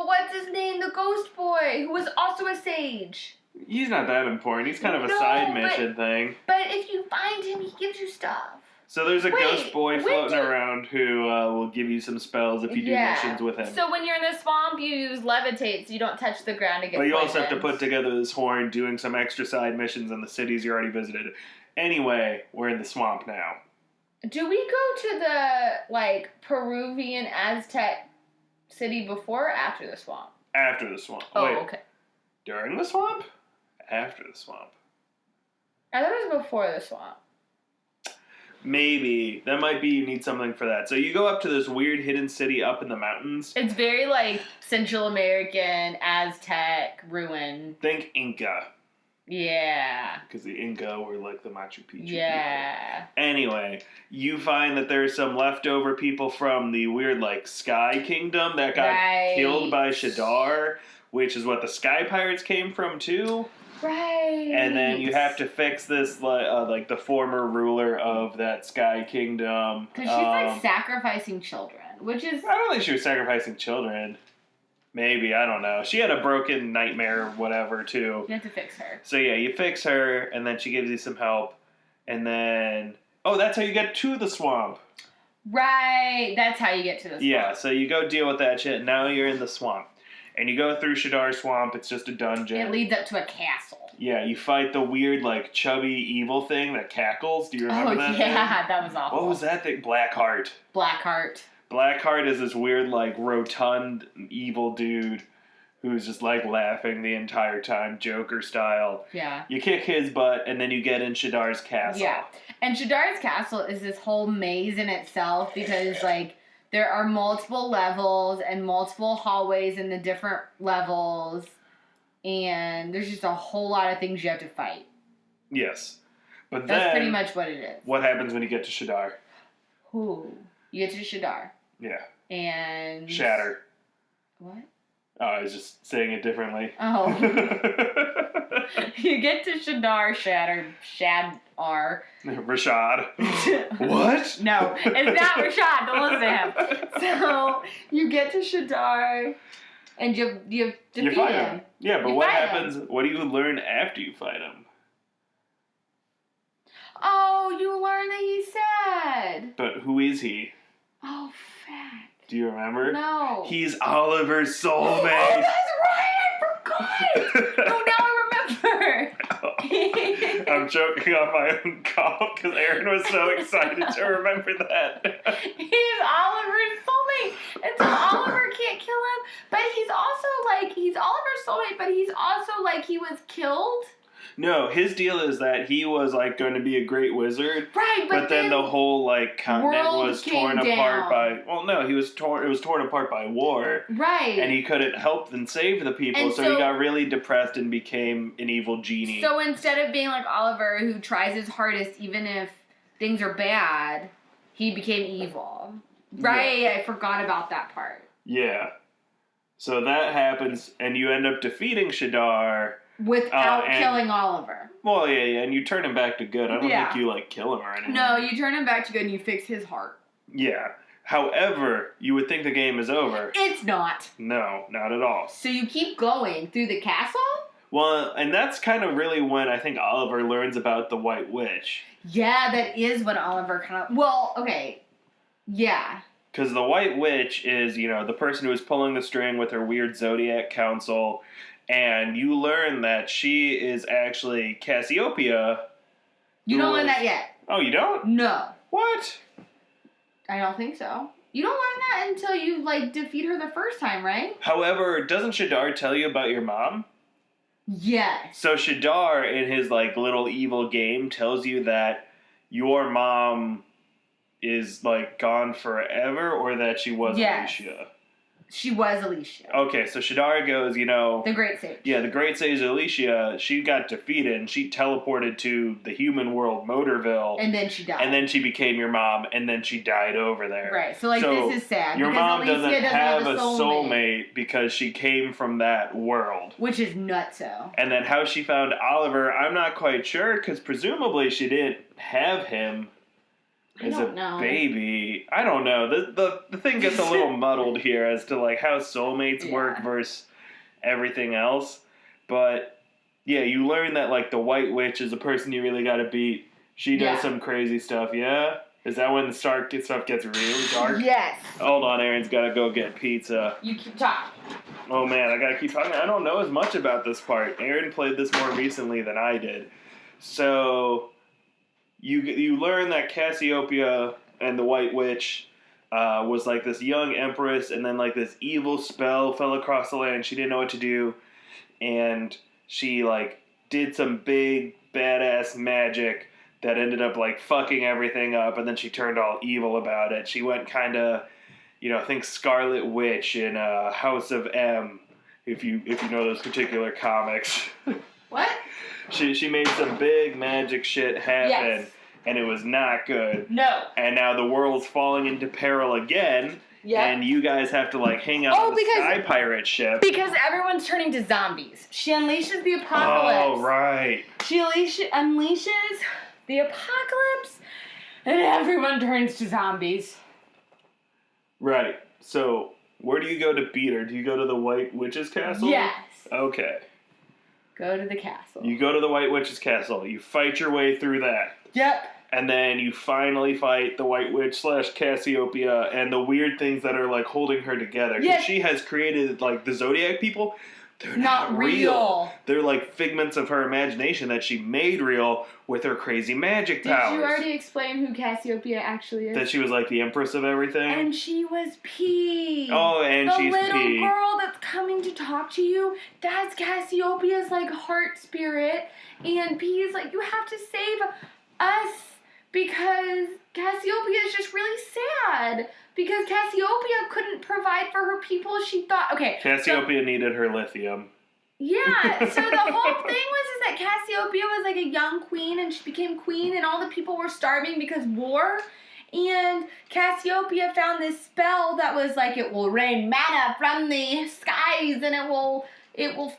B: what's his name? The ghost boy, who was also a sage.
C: He's not that important. He's kind of a side mission thing.
B: But if you find him, he gives you stuff.
C: So there's a ghost boy floating around who will give you some spells if you do missions with him.
B: So when you're in the swamp, you use levitate so you don't touch the ground to get
C: But you
B: poisoned.
C: also have to put together this horn, doing some extra side missions in the cities you already visited. Anyway, we're in the swamp now.
B: Do we go to the, Peruvian Aztec city before or after the swamp?
C: After the swamp.
B: Oh,
C: Wait,
B: okay.
C: During the swamp? After the swamp.
B: I thought it was before the swamp.
C: Maybe. That might be you need something for that. So you go up to this weird hidden city up in the mountains.
B: It's very, Central American, Aztec, ruin.
C: Think Inca.
B: Yeah.
C: Because the Inca were the Machu Picchu people. Anyway, you find that there's some leftover people from the weird, Sky Kingdom that got killed by Shadar, which is what the Sky Pirates came from, too.
B: Right.
C: And then you have to fix this, the former ruler of that Sky Kingdom.
B: Because she's, sacrificing children, which is...
C: I don't think she was sacrificing children. Maybe, I don't know. She had a broken nightmare or whatever, too.
B: You have to fix her.
C: So, yeah, you fix her, and then she gives you some help. And then... Oh, that's how you get to the swamp.
B: Right. That's how you get to the swamp.
C: Yeah, so you go deal with that shit, and now you're in the swamp. And you go through Shadar Swamp, it's just a dungeon.
B: It leads up to a castle.
C: Yeah, you fight the weird, chubby evil thing that cackles. Do you remember that thing?
B: That was awful.
C: What was that thing? Blackheart. Blackheart is this weird, rotund evil dude who's just, laughing the entire time, Joker style.
B: Yeah.
C: You kick his butt, and then you get in Shadar's castle.
B: Yeah. And Shadar's castle is this whole maze in itself because, there are multiple levels and multiple hallways in the different levels, and there's just a whole lot of things you have to fight.
C: Yes. But
B: that's pretty much what it is.
C: What happens when you get to Shadar?
B: You get to Shadar.
C: Yeah.
B: And...
C: Shatter.
B: What?
C: Oh, I was just saying it differently.
B: Oh. You get to Shadar, Shadar.
C: Rashad. What?
B: No, it's not Rashad. Don't listen to him. So, you get to Shadar, and you defeat him.
C: Yeah, but what happens? What do you learn after you fight him?
B: Oh, you learn that he's sad.
C: But who is he?
B: Oh, fact.
C: Do you remember?
B: No.
C: He's Oliver's soulmate.
B: Oh, that's right. I forgot. Oh, now I remember.
C: I'm choking on my own cough because Erin was so excited to remember that.
B: He's Oliver's soulmate. And so Oliver can't kill him. But he's also he's Oliver's soulmate, but he's also he was killed.
C: No, his deal is that he was going to be a great wizard.
B: Right,
C: but then the whole continent was torn apart by it was torn apart by war.
B: Right.
C: And he couldn't help and save the people, so he got really depressed and became an evil genie.
B: So instead of being like Oliver who tries his hardest even if things are bad, he became evil. Right, yeah. I forgot about that part.
C: Yeah. So that happens and you end up defeating Shadar.
B: Without killing Oliver.
C: Well, yeah, and you turn him back to good. I don't think you, kill him or anything.
B: No, you turn him back to good and you fix his heart.
C: Yeah. However, you would think the game is over.
B: It's not.
C: No, not at all.
B: So you keep going through the castle?
C: Well, and that's kind of really when I think Oliver learns about the White Witch.
B: Yeah, that is when Oliver kind of... Well, okay. Yeah.
C: Because the White Witch is, the person who is pulling the string with her weird Zodiac Council, and you learn that she is actually Cassiopeia.
B: You don't learn that yet.
C: Oh, you don't?
B: No.
C: What?
B: I don't think so. You don't learn that until you, defeat her the first time, right?
C: However, doesn't Shadar tell you about your mom?
B: Yes.
C: So Shadar, in his, little evil game, tells you that your mom is, gone forever, or that she was Alicia?
B: She was Alicia.
C: Okay, so Shadar goes,
B: The Great Sage.
C: Yeah, the Great Sage Alicia, she got defeated, and she teleported to the human world, Motorville.
B: And then she died.
C: And then she became your mom, and then she died over there.
B: Right, so, this is sad.
C: Your mom
B: Alicia
C: doesn't have a
B: soulmate.
C: soulmate because she came from that world.
B: Which is nutso.
C: And then how she found Oliver, I'm not quite sure, because presumably she didn't have him as a baby. I don't know. The thing gets a little muddled here as to how soulmates work versus everything else. But yeah, you learn that the White Witch is a person you really got to beat. She does some crazy stuff. Yeah, is that when the stuff gets really dark?
B: Yes.
C: Hold on, Erin's got to go get pizza.
B: You keep talking.
C: Oh man, I gotta keep talking. I don't know as much about this part. Erin played this more recently than I did, so. You learn that Cassiopeia and the White Witch was this young empress, and then this evil spell fell across the land. She didn't know what to do, and she did some big badass magic that ended up fucking everything up, and then she turned all evil about it. She went kind of, think Scarlet Witch in House of M, if you know those particular comics.
B: What?
C: She made some big magic shit happen, and it was not good.
B: No.
C: And now the world's falling into peril again, and you guys have to hang out on the Sky Pirate ship.
B: Because everyone's turning to zombies. She unleashes the apocalypse.
C: Oh, right.
B: She unleashes the apocalypse, and everyone turns to zombies.
C: Right. So, where do you go to beat her? Do you go to the White Witch's castle?
B: Yes.
C: Okay.
B: Go to the castle.
C: You go to the White Witch's castle. You fight your way through that.
B: Yep.
C: And then you finally fight the White Witch / Cassiopeia and the weird things that are holding her together. Because she has created the Zodiac people. They're not real. They're figments of her imagination that she made real with her crazy magic powers.
B: Did you already explain who Cassiopeia actually is?
C: That she was the empress of everything?
B: And she was P.
C: Oh, and she's P.
B: The little girl that's coming to talk to you, that's Cassiopeia's heart spirit. And P is you have to save us because Cassiopeia is just really sad. Because Cassiopeia couldn't provide for her people. She thought,
C: Cassiopeia needed her lithium.
B: Yeah, so the whole thing is that Cassiopeia was a young queen, and she became queen, and all the people were starving because war. And Cassiopeia found this spell that was it will rain manna from the skies, and it will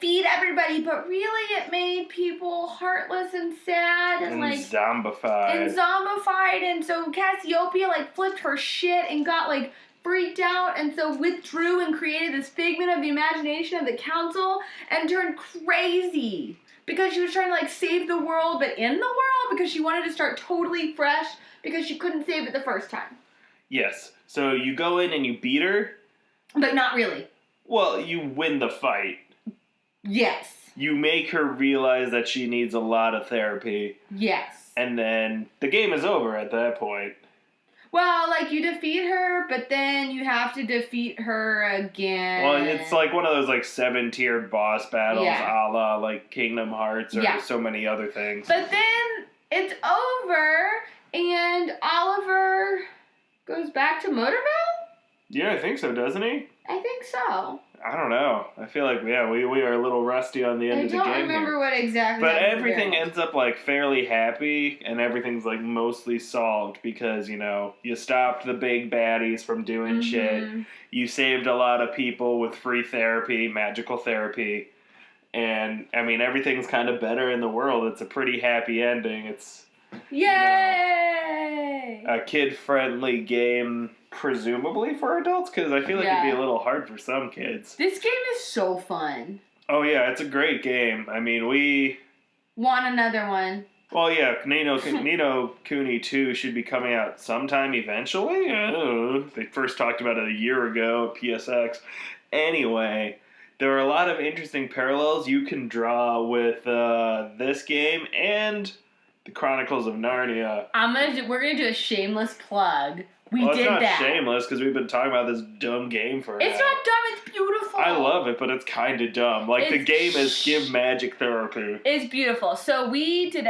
B: feed everybody, but really it made people heartless and sad and
C: zombified.
B: And so Cassiopeia flipped her shit and got freaked out, and so withdrew and created this figment of the imagination of the council and turned crazy because she was trying to save the world, but in the world because she wanted to start totally fresh because she couldn't save it the first time.
C: Yes. So you go in and you beat her,
B: but not really.
C: Well, you win the fight.
B: Yes.
C: You make her realize that she needs a lot of therapy.
B: Yes.
C: And then the game is over at that point.
B: Well, you defeat her, but then you have to defeat her again.
C: Well, it's one of those 7-tiered boss battles, a la Kingdom Hearts or so many other things.
B: But then it's over, and Oliver goes back to Motorville?
C: Yeah, I think so, doesn't he?
B: I think so.
C: I don't know. I feel we are a little rusty on the end of the game.
B: I don't remember what exactly.
C: But everything ends up fairly happy, and everything's mostly solved because you stopped the big baddies from doing shit. You saved a lot of people with free therapy, magical therapy, and everything's kind of better in the world. It's a pretty happy ending. It's
B: yay!
C: A kid-friendly game presumably for adults, because I feel like it'd be a little hard for some kids.
B: This game is so fun.
C: Oh yeah, it's a great game. I mean, we
B: want another one.
C: Well, yeah, Nino Kuni 2 should be coming out sometime eventually. They first talked about it a year ago at PSX. Anyway, there are a lot of interesting parallels you can draw with this game and the Chronicles of Narnia.
B: We're gonna do a shameless plug. We
C: did that.
B: It's
C: not shameless because we've been talking about this dumb game for.
B: It's not dumb. It's beautiful.
C: I love it, but it's kind of dumb. Like the game is give magic therapy.
B: It's beautiful. So we're Game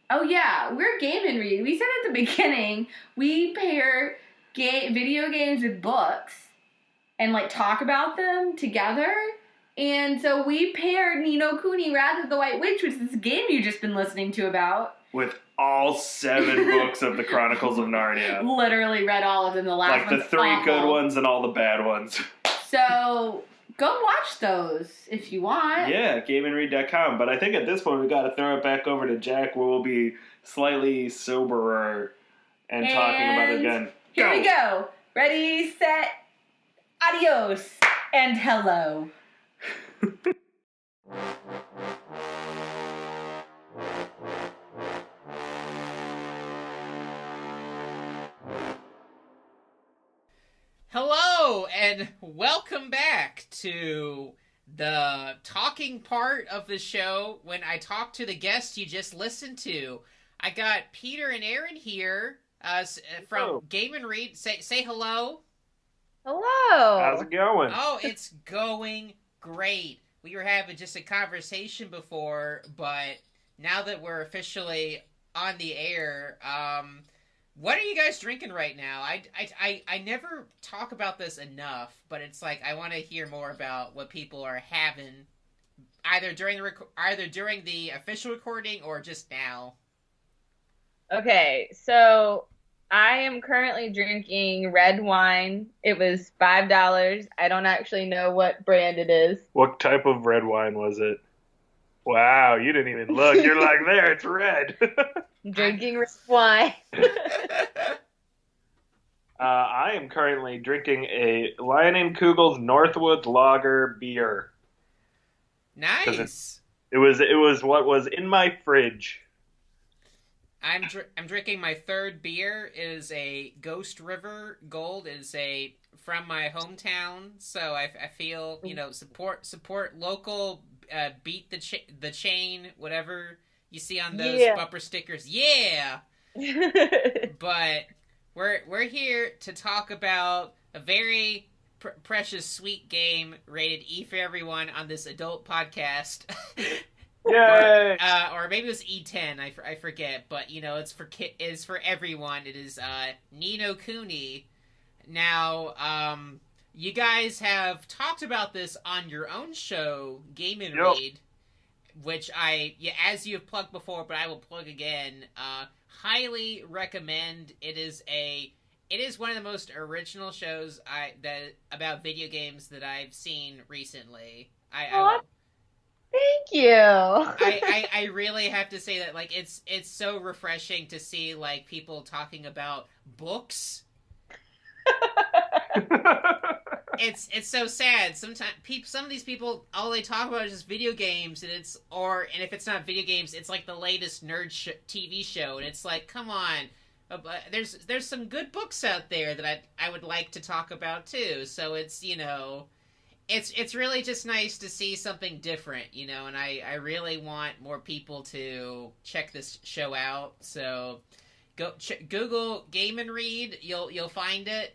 B: and Read. We said at the beginning we pair video games with books and like talk about them together. And so we paired Ni no Kuni, Wrath of the White Witch, which is this game you've just been listening to about.
C: With all 7 books of the Chronicles of Narnia.
B: Literally read all of them. The last
C: one's the 3 good ones and all the bad ones.
B: So go watch those if you want.
C: Yeah, gameandread.com. But I think at this point we got to throw it back over to Jack, where we'll be slightly soberer and talking about it again.
B: Here we go. Ready, set, adios, and hello.
A: Hello, and welcome back to the talking part of the show when I talk to the guest you just listened to. I got Peter and Erin here from Game and Read. Say hello.
D: Hello.
C: How's it going?
A: Oh, it's going great. We were having just a conversation before, but now that we're officially on the air, what are you guys drinking right now? I never talk about this enough, but it's like I want to hear more about what people are having, either during the official recording or just now.
D: Okay, so I am currently drinking red wine. It was $5. I don't actually know what brand it is.
C: What type of red wine was it? Wow, you didn't even look. You're like, there, it's red.
D: Drinking red wine.
C: I am currently drinking a Lion and Kugel's Northwoods Lager beer.
A: Nice.
C: It was what was in my fridge.
A: I'm drinking my third beer. It is a Ghost River Gold. It is from my hometown, so I feel support local. Beat the chain, whatever you see on those bumper stickers. Yeah. But we're here to talk about a very precious, sweet game rated E for everyone on this adult podcast.
C: Yay!
A: Or maybe it was E10. I forget, but it's for everyone. It is Ni no Kuni. Now, you guys have talked about this on your own show, Game and Read, which as you have plugged before, but I will plug again. Highly recommend. It is one of the most original shows about video games that I've seen recently.
D: Thank you.
A: I really have to say that it's so refreshing to see people talking about books. It's so sad. Sometimes some of these people, all they talk about is just video games, and if it's not video games, it's like the latest nerd TV show, and it's like, come on, there's some good books out there that I would like to talk about too. So it's it's really just nice to see something different, and I really want more people to check this show out. So go Google Game and Read, you'll find it.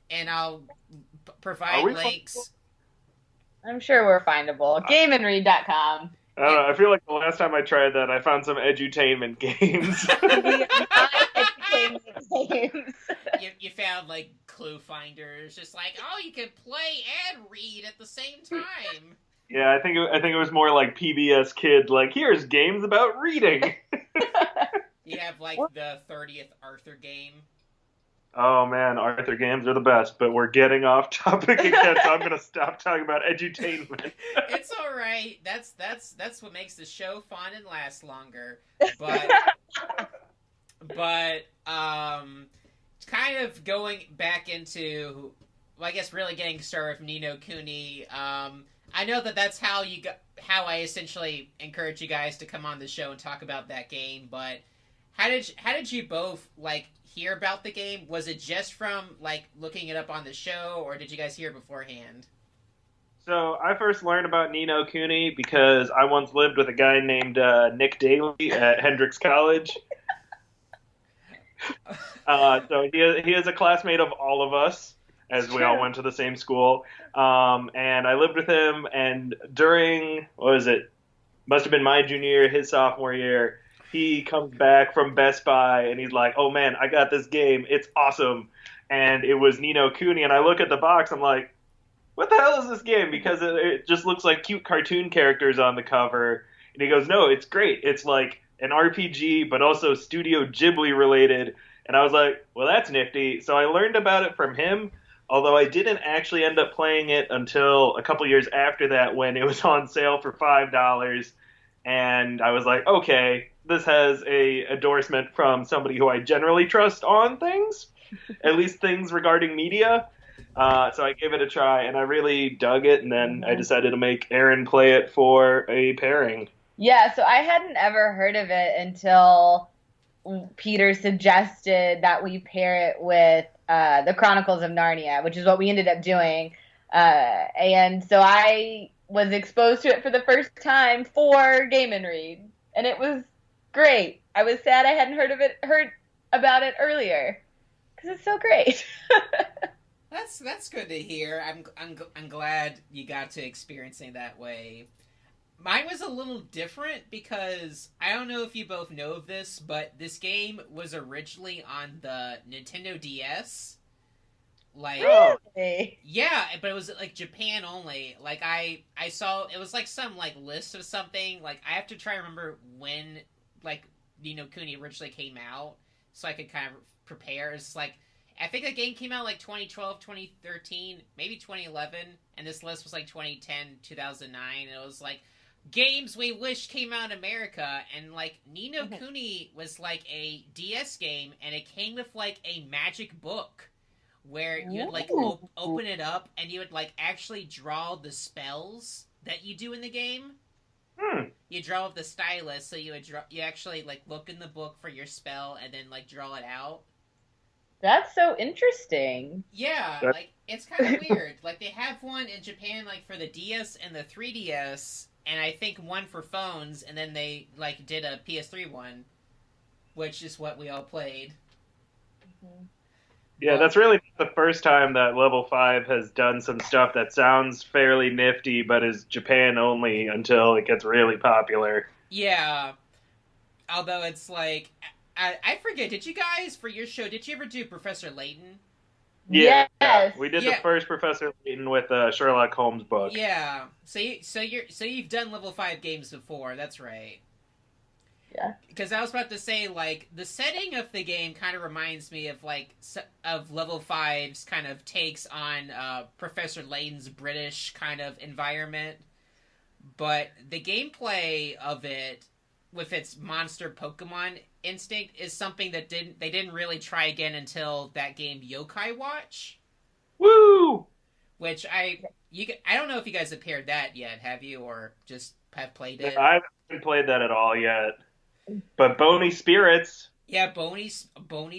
A: And I'll provide links.
D: I'm sure we're findable. GameandRead.com.
C: I don't know. I feel like the last time I tried that, I found some edutainment games.
A: You found clue finders, just you can play and read at the same time.
C: Yeah, I think it was more like PBS Kids. Here's games about reading.
A: You have the 30th Arthur game.
C: Oh man, Arthur games are the best, but we're getting off topic again, so I'm gonna stop talking about edutainment.
A: It's all right. That's what makes the show fun and last longer. But kind of going back into, well, I guess really getting started with Ni no Kuni. I know that that's how how I essentially encourage you guys to come on the show and talk about that game. But how did you both like hear about the game? Was it just from like looking it up on the show, or did you guys hear it beforehand?
C: So I first learned about Ni no Kuni because I once lived with a guy named Nick Daly at Hendrix College. So he is a classmate of all of us, as we all went to the same school. And I lived with him, and during, what was it? Must have been my junior year, his sophomore year. He comes back from Best Buy, and he's like, "Oh man, I got this game. It's awesome." And it was Ni no Kuni, and I look at the box, I'm like, "What the hell is this game?" Because it just looks like cute cartoon characters on the cover. And he goes, "No, it's great. It's like an RPG, but also Studio Ghibli related." And I was like, "Well, that's nifty." So I learned about it from him, although I didn't actually end up playing it until a couple years after that when it was on sale for $5. And I was like, okay, this has a endorsement from somebody who I generally trust on things, at least things regarding media. So I gave it a try, and I really dug it, and then I decided to make Erin play it for a pairing.
D: Yeah, so I hadn't ever heard of it until Peter suggested that we pair it with the Chronicles of Narnia, which is what we ended up doing. And so I was exposed to it for the first time for Game and Read, and it was great. I was sad I hadn't heard about it earlier because it's so great.
A: That's good to hear. I'm glad you got to experiencing that way. Mine was a little different because I don't know if you both know of this, but this game was originally on the Nintendo DS. Like,
D: Really?
A: yeah, but it was like Japan only. Like I saw it was like some like list of something. Like I have to try and remember when like Ni no Kuni originally came out, so I could kind of prepare. It's like I think the game came out like 2012, 2013, maybe 2011, and this list was like 2010, 2009. And it was like games we wish came out in America, and like Ni no Kuni was like a DS game, and it came with like a magic book where you would like open it up and you would like actually draw the spells that you do in the game. You draw with the stylus, so you actually like look in the book for your spell and then like draw it out.
D: That's so interesting.
A: Yeah, like it's kind of weird. Like they have one in Japan like for the DS and the 3DS, and I think one for phones, and then they like did a PS3 one, which is what we all played.
C: Yeah, that's really the first time that Level 5 has done some stuff that sounds fairly nifty, but is Japan only until it gets really popular.
A: Yeah, although it's like, I forget, did you guys, for your show, did you ever do Professor Layton?
C: Yeah,
D: Yes.
C: we did the first Professor Layton with the Sherlock Holmes book.
A: Yeah, so you've done Level 5 games before, that's right.
D: Yeah.
A: Because I was about to say, like, the setting of the game kind of reminds me of, like, of Level 5's kind of takes on Professor Layton's British kind of environment. But the gameplay of it, with its monster Pokemon instinct, is something that they didn't really try again until that game Yokai Watch.
C: Woo!
A: Which I don't know if you guys have paired that yet, have you? Or just have played it?
C: I haven't played that at all yet. But Bony Spirits.
A: Yeah, Bony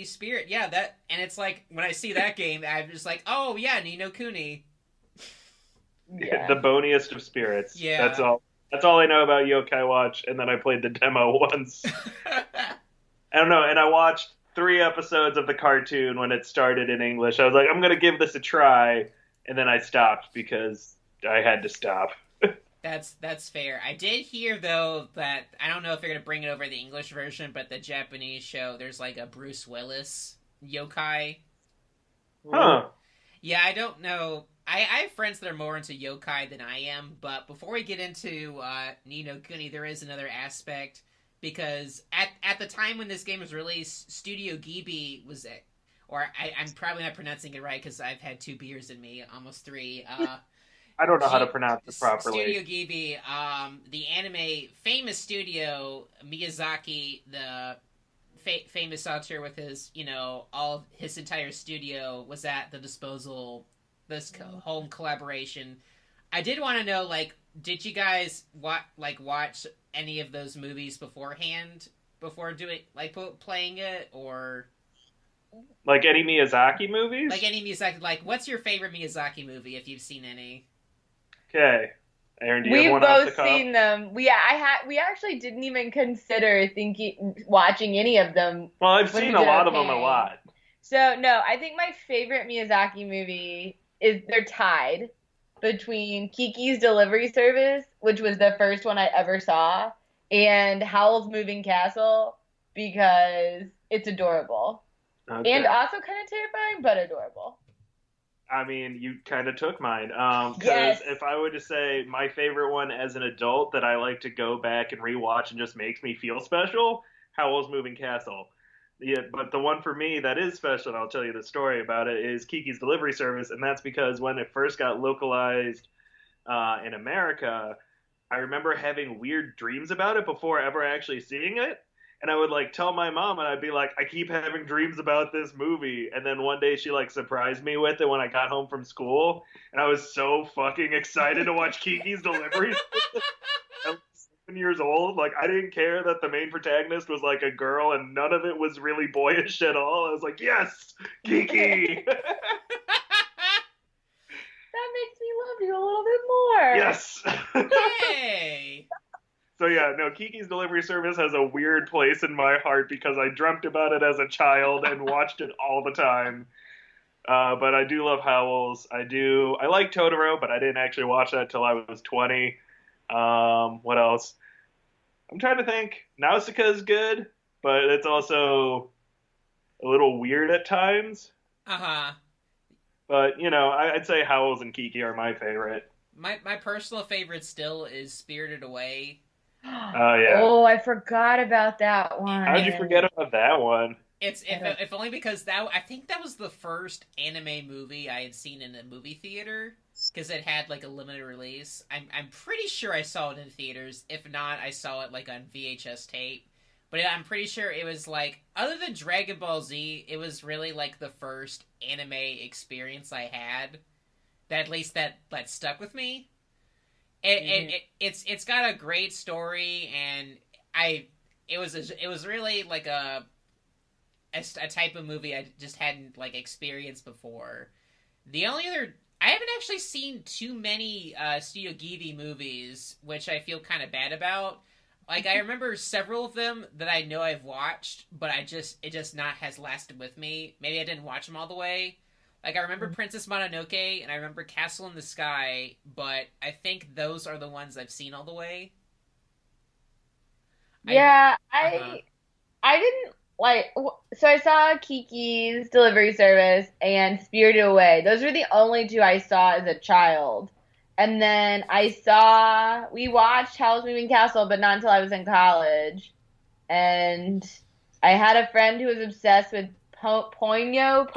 A: Spirit. Yeah, that, and it's like when I see that game, I'm just like, oh yeah, Ni no Kuni.
D: Yeah.
C: The boniest of spirits.
A: Yeah.
C: That's all. That's all I know about Yokai Watch, and then I played the demo once. I don't know, and I watched 3 episodes of the cartoon when it started in English. I was like, I'm going to give this a try, and then I stopped because I had to stop.
A: That's fair. I did hear though that I don't know if they're gonna bring it over the English version, but the Japanese show there's like a Bruce Willis yokai.
C: Huh.
A: Yeah, I don't know. I have friends that are more into yokai than I am, but before we get into Ni no Kuni, there is another aspect because at the time when this game was released, Studio Ghibli was it, or I'm probably not pronouncing it right because I've had 2 beers in me, almost 3.
C: I don't know how to pronounce it properly.
A: Studio Ghibli, the anime famous studio, Miyazaki, the famous auteur with his, all his entire studio was at the disposal. This whole collaboration. I did want to know, like, did you guys watch any of those movies beforehand before doing playing it, or
C: like any Miyazaki movies?
A: like any Miyazaki? Like, what's your favorite Miyazaki movie if you've seen any?
C: Okay, Aaron, do you have
D: We've
C: one off the
D: both
C: cuff?
D: seen them. We actually didn't even consider watching any of them
C: Well, I've
D: when
C: seen
D: we
C: a
D: did our
C: lot of them a
D: pairing.
C: lot.
D: So no, I think my favorite Miyazaki movie is they're tied between Kiki's Delivery Service, which was the first one I ever saw, and Howl's Moving Castle because it's adorable.
C: Okay.
D: And also kind of terrifying, but adorable.
C: I mean, you kind of took mine. Because
D: Yes.
C: if I were to say my favorite one as an adult that I like to go back and rewatch and just makes me feel special, Howl's Moving Castle. Yeah, but the one for me that is special, and I'll tell you the story about it, is Kiki's Delivery Service, and that's because when it first got localized in America, I remember having weird dreams about it before ever actually seeing it. And I would like tell my mom, and I'd be like, I keep having dreams about this movie. And then one day she like surprised me with it when I got home from school, and I was so fucking excited to watch Kiki's Delivery. I was 7 years old. Like, I didn't care that the main protagonist was like a girl, and none of it was really boyish at all. I was like, yes, Kiki.
D: That makes me love you a little bit more.
C: Yes.
A: Yay!
C: So yeah, no, Kiki's Delivery Service has a weird place in my heart because I dreamt about it as a child and watched it all the time. But I do love Howl's. I like Totoro, but I didn't actually watch that till I was 20. What else? I'm trying to think. Nausicaa is good, but it's also a little weird at times.
A: Uh-huh.
C: But, I'd say Howl's and Kiki are my favorite.
A: My personal favorite still is Spirited Away.
C: Oh, yeah.
D: Oh, I forgot about that one.
C: How'd you forget about that one?
A: It's if only because I think that was the first anime movie I had seen in a movie theater because it had like a limited release. I'm pretty sure I saw it in theaters. If not, I saw it like on VHS tape. But I'm pretty sure it was like, other than Dragon Ball Z, it was really like the first anime experience I had that at least that stuck with me. It's got a great story, and it was really like a type of movie I just hadn't like experienced before. The only other, I haven't actually seen too many Studio Ghibli movies, which I feel kind of bad about. Like, I remember several of them that I know I've watched, but it just not has lasted with me. Maybe I didn't watch them all the way. Like, I remember Princess Mononoke, and I remember Castle in the Sky, but I think those are the ones I've seen all the way.
D: Yeah,
A: Uh-huh.
D: I didn't like. So I saw Kiki's Delivery Service and Spirited Away. Those were the only two I saw as a child. And then we watched Howl's Moving Castle, but not until I was in college. And I had a friend who was obsessed with Ponyo.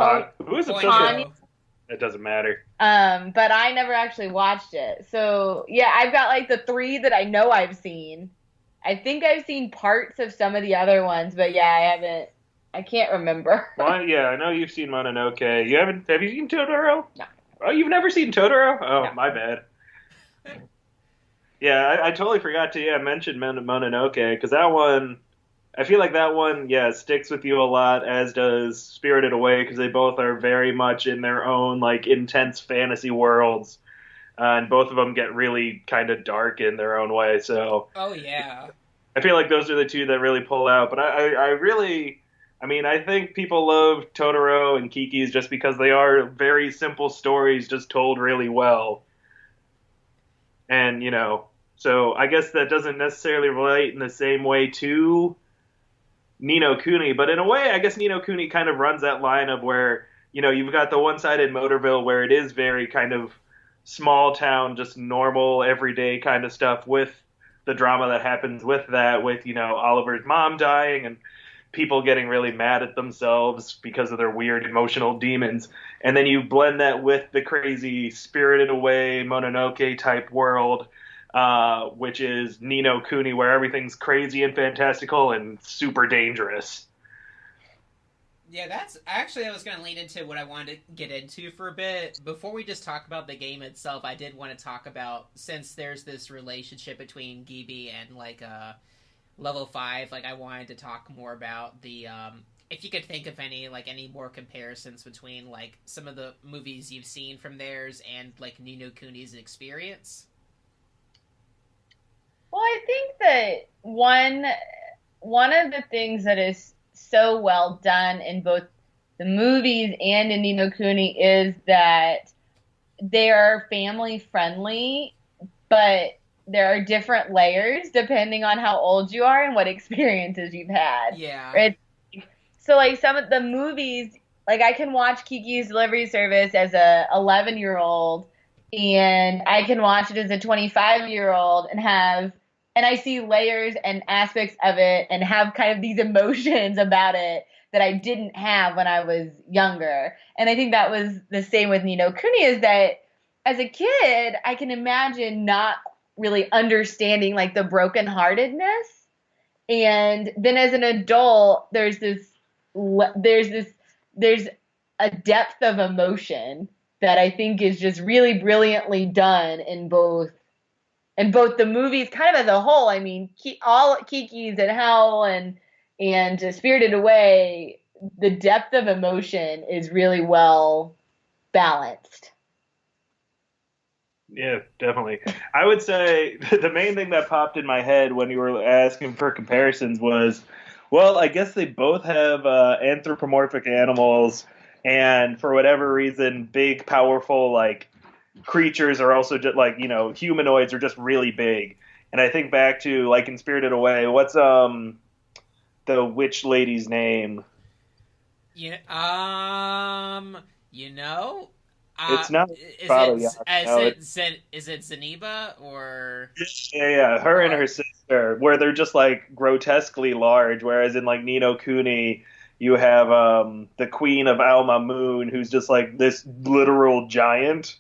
C: Who is obsessed
A: Ponyo.
C: with? It doesn't matter.
D: But I never actually watched it. So yeah, I've got like the three that I know I've seen. I think I've seen parts of some of the other ones, but yeah, I haven't. I can't remember.
C: Well, yeah, I know you've seen Mononoke. You haven't? Have you seen Totoro?
D: No.
C: Oh, you've never seen Totoro? Oh,
D: No.
C: my bad. Yeah, I totally forgot to mention Mononoke because that one, I feel like that one, sticks with you a lot, as does Spirited Away, because they both are very much in their own like intense fantasy worlds, and both of them get really kind of dark in their own way. So
A: Oh, yeah.
C: I feel like those are the two that really pull out. But I really, I mean, I think people love Totoro and Kiki's just because they are very simple stories just told really well. And, so I guess that doesn't necessarily relate in the same way to Ni no Kuni, but in a way, I guess Ni no Kuni kind of runs that line of where, you've got the one-sided Motorville where it is very kind of small town, just normal, everyday kind of stuff with the drama that happens with that, with, Oliver's mom dying and people getting really mad at themselves because of their weird emotional demons. And then you blend that with the crazy Spirited Away, Mononoke type world, which is Ni no Kuni, where everything's crazy and fantastical and super dangerous.
A: Yeah, that's actually I was going to lean into what I wanted to get into for a bit. Before we just talk about the game itself, I did want to talk about, since there's this relationship between Gibi and like level 5, like I wanted to talk more about the if you could think of any more comparisons between like some of the movies you've seen from theirs and like Ni no Kuni's experience.
D: Well, I think that one of the things that is so well done in both the movies and in Ni no Kuni is that they are family friendly, but there are different layers depending on how old you are and what experiences you've had.
A: Yeah.
D: Right? So like some of the movies, like I can watch Kiki's Delivery Service as a 11-year-old and I can watch it as a 25-year-old and I see layers and aspects of it and have kind of these emotions about it that I didn't have when I was younger. And I think that was the same with Ni no Kuni, is that as a kid, I can imagine not really understanding like the brokenheartedness. And then as an adult, there's a depth of emotion that I think is just really brilliantly done in both the movies, kind of as a whole. I mean, all Kiki's and Howl and Spirited Away, the depth of emotion is really well balanced.
C: Yeah, definitely. I would say the main thing that popped in my head when you were asking for comparisons was, well, I guess they both have anthropomorphic animals, and for whatever reason, big, powerful, like, creatures are also just, like, humanoids are just really big. And I think back to, like, in Spirited Away, what's, the witch lady's name?
A: Yeah. You know,
C: It's not
A: is
C: Bottle
A: it
C: Yacht. No,
A: is it Zeniba or
C: yeah, her and
A: or
C: her sister, where they're just like grotesquely large. Whereas in like Ni no Kuni, you have the Queen of Alma Moon, who's just like this literal giant,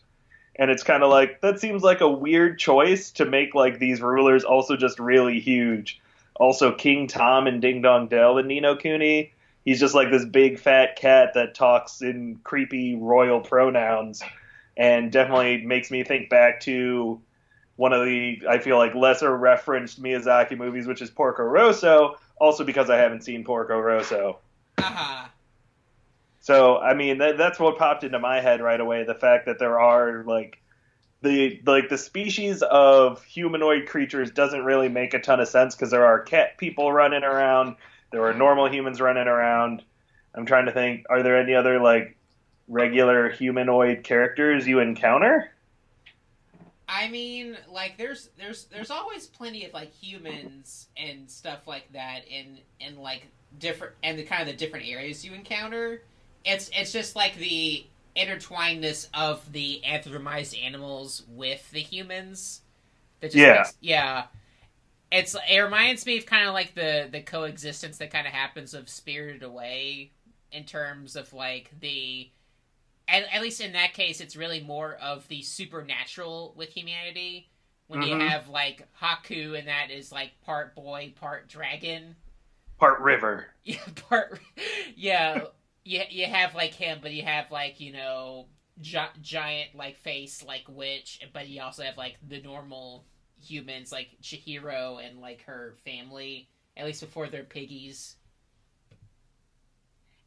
C: and it's kind of like that seems like a weird choice to make like these rulers also just really huge. Also, King Tom and Ding Dong Dell in Ni no Kuni, he's just like this big fat cat that talks in creepy royal pronouns, and definitely makes me think back to one of the, I feel like, lesser referenced Miyazaki movies, which is Porco Rosso, also because I haven't seen Porco Rosso.
A: uh
C: So, I mean, that's what popped into my head right away, the fact that there are, like, the species of humanoid creatures doesn't really make a ton of sense because there are cat people running around, there are normal humans running around. I'm trying to think, are there any other, like, regular humanoid characters you encounter?
A: I mean, like there's always plenty of like humans and stuff like that in like different and the kind of the different areas you encounter. It's just like the intertwinedness of the anthropomorphized animals with the humans that just
C: Yeah.
A: makes yeah. It reminds me of kind of like the coexistence that kind of happens of Spirited Away in terms of like the at least in that case, it's really more of the supernatural with humanity. When you
C: Mm-hmm.
A: have like Haku, and that is like part boy, part dragon.
C: Part river.
A: Yeah, part yeah. You have like him, but you have like giant like face like witch, but you also have like the normal humans like Chihiro and like her family. At least before they're piggies.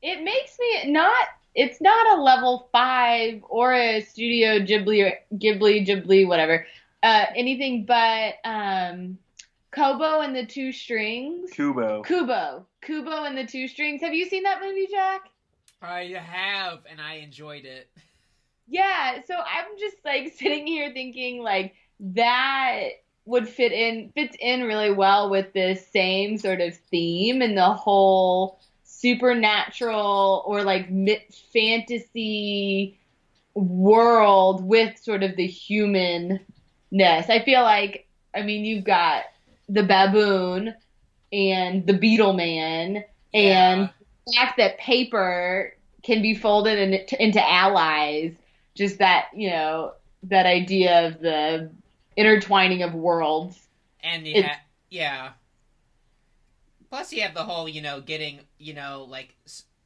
D: It makes me not. It's not a level 5 or a Studio Ghibli, whatever. Anything but Kobo and the Two Strings.
C: Kubo.
D: Kubo and the Two Strings. Have you seen that movie, Jack?
A: I have, and I enjoyed it.
D: Yeah. So I'm just like sitting here thinking like that fits in really well with this same sort of theme and the whole supernatural or like fantasy world with sort of the humanness. I feel like, I mean, you've got the baboon and the beetle man,
A: Yeah.
D: and the fact that paper can be folded into allies, just that, that idea of the intertwining of worlds.
A: And yeah. Plus, you have the whole, getting, like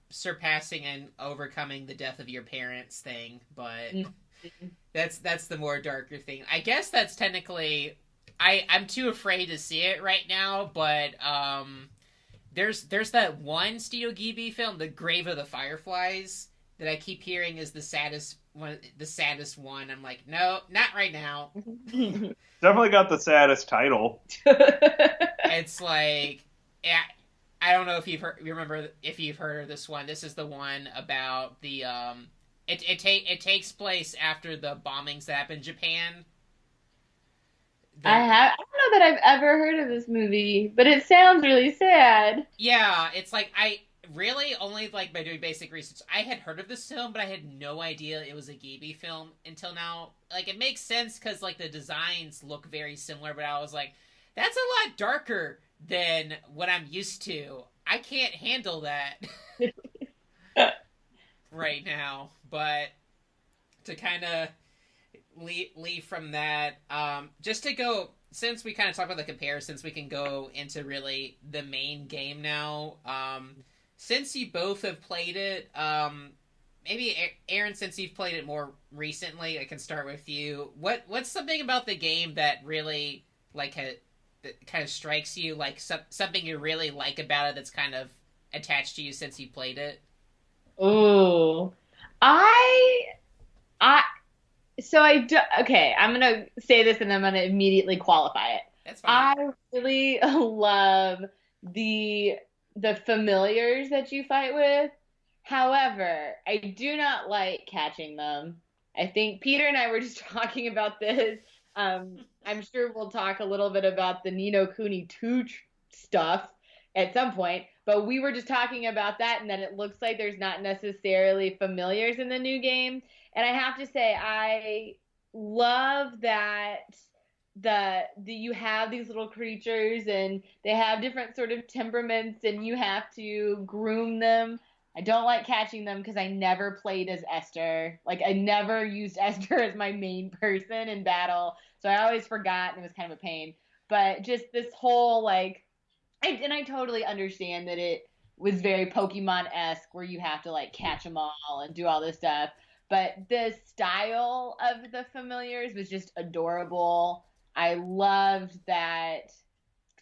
A: surpassing and overcoming the death of your parents thing, but
D: Mhm.
A: that's the more darker thing. I guess that's technically I'm too afraid to see it right now, but there's that one Studio Ghibli film, The Grave of the Fireflies, that I keep hearing is the saddest one. I'm like, no, not right now.
C: Definitely got the saddest title.
A: It's like, yeah, I don't know if you remember if you've heard of this one. This is the one about the it takes place after the bombings that happened in Japan.
D: I don't know that I've ever heard of this movie, but it sounds really sad.
A: Yeah, it's like I really only like by doing basic research. I had heard of this film, but I had no idea it was a Ghibli film until now. Like it makes sense because like the designs look very similar, but I was like, that's a lot darker than what I'm used to. I can't handle that right now. But to kind of leave from that, just to go, since we kind of talked about the comparisons, we can go into really the main game now. Since you both have played it, maybe Aaron, since you've played it more recently, I can start with you. What's something about the game that really like that kind of strikes you, like something you really like about it that's kind of attached to you since you played it?
D: Ooh. I I so I do, okay, I'm gonna say this and I'm gonna immediately qualify it.
A: That's fine.
D: I really love the the familiars that you fight with. However, I do not like catching them. I think Peter and I were just talking about this. I'm sure we'll talk a little bit about the Nino Kuni 2 stuff at some point, but we were just talking about that and that it looks like there's not necessarily familiars in the new game. And I have to say, I love that the you have these little creatures and they have different sort of temperaments and you have to groom them. I don't like catching them because I never played as Esther. Like I never used Esther as my main person in battle, so I always forgot and it was kind of a pain. But just this whole like, I totally understand that it was very Pokemon-esque where you have to like catch them all and do all this stuff. But the style of the familiars was just adorable. I loved that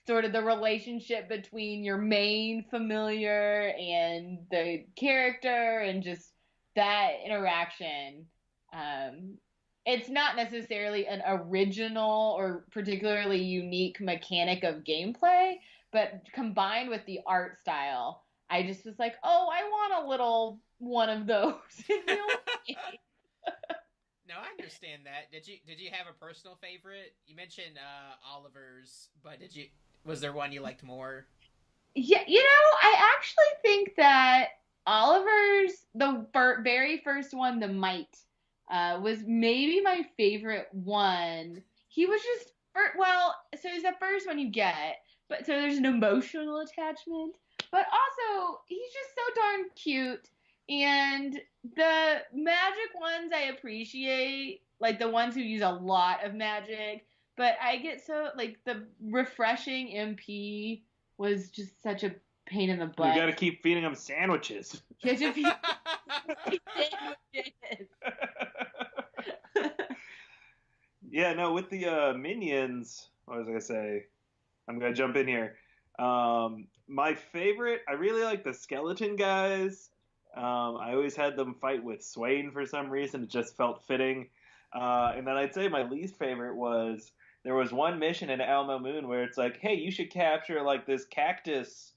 D: sort of the relationship between your main familiar and the character and just that interaction. Um, it's not necessarily an original or particularly unique mechanic of gameplay, but combined with the art style, I just was like, oh, I want a little one of those in real life.
A: No, I understand that. Did you have a personal favorite? You mentioned Oliver's, but did you was there one you liked more?
D: Yeah, I actually think that Oliver's the very first one, the Might, was maybe my favorite one. He was just well, so it's the first one you get, but so there's an emotional attachment, but also he's just so darn cute. And the magic ones I appreciate, like the ones who use a lot of magic, but I get so like the refreshing MP was just such a pain in the
C: You
D: butt.
C: got to keep feeding them sandwiches.
D: You have to be sandwiches.
C: Yeah, no, with the minions, what was I gonna say? I'm gonna jump in here. My favorite, I really like the skeleton guys. I always had them fight with Swain for some reason. It just felt fitting. And then I'd say my least favorite was there was one mission in Alma Moon where it's like, hey, you should capture like this cactus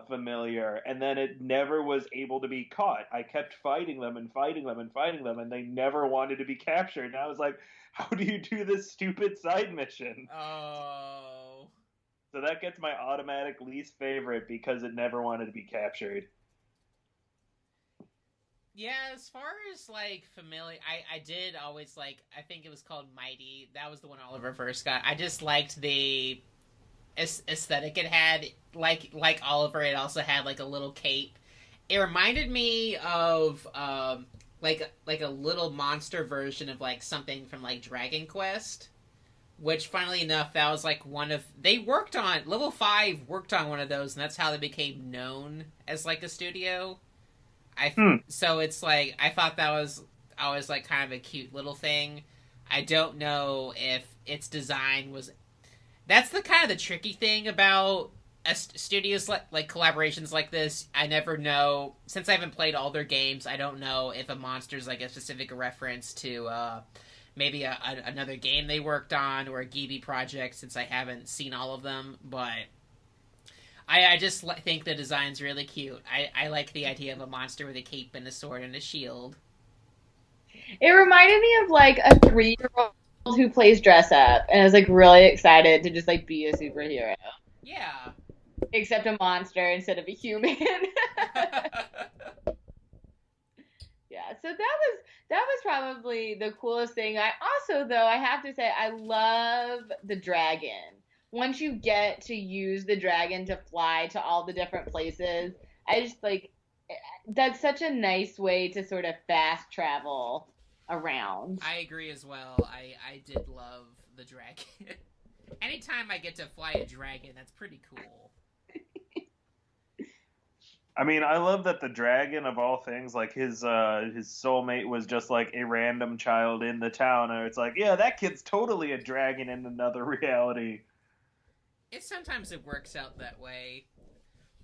C: familiar, and then it never was able to be caught. I kept fighting them and fighting them and fighting them, and they never wanted to be captured. And I was like, how do you do this stupid side mission?
A: Oh.
C: So that gets my automatic least favorite because it never wanted to be captured.
A: Yeah, as far as like familiar, I did always like. I think it was called Mighty. That was the one Oliver first got. I just liked the aesthetic it had. Like Oliver, it also had like a little cape. It reminded me of like a little monster version of like something from like Dragon Quest. Which, funnily enough, that was like one of they worked on level 5 worked on one of those, and that's how they became known as like a studio. So it's like I thought that was always like kind of a cute little thing. I don't know if its design was. That's the kind of the tricky thing about studios like collaborations like this. I never know, since I haven't played all their games. I don't know if a monster's like a specific reference to maybe another game they worked on or a Gibi project, since I haven't seen all of them. But I just think the design's really cute. I like the idea of a monster with a cape and a sword and a shield.
D: It reminded me of like a 3-year-old who plays dress up and is like really excited to just like be a superhero.
A: Yeah.
D: Except a monster instead of a human. Yeah, so that was probably the coolest thing. I also, though, I have to say I love the dragon. Once you get to use the dragon to fly to all the different places, I just like that's such a nice way to sort of fast travel around.
A: I agree as well. I did love the dragon. Anytime I get to fly a dragon, that's pretty cool.
C: I mean, I love that the dragon of all things, like his soulmate was just like a random child in the town, and it's like, yeah, that kid's totally a dragon in another reality.
A: Sometimes it works out that way.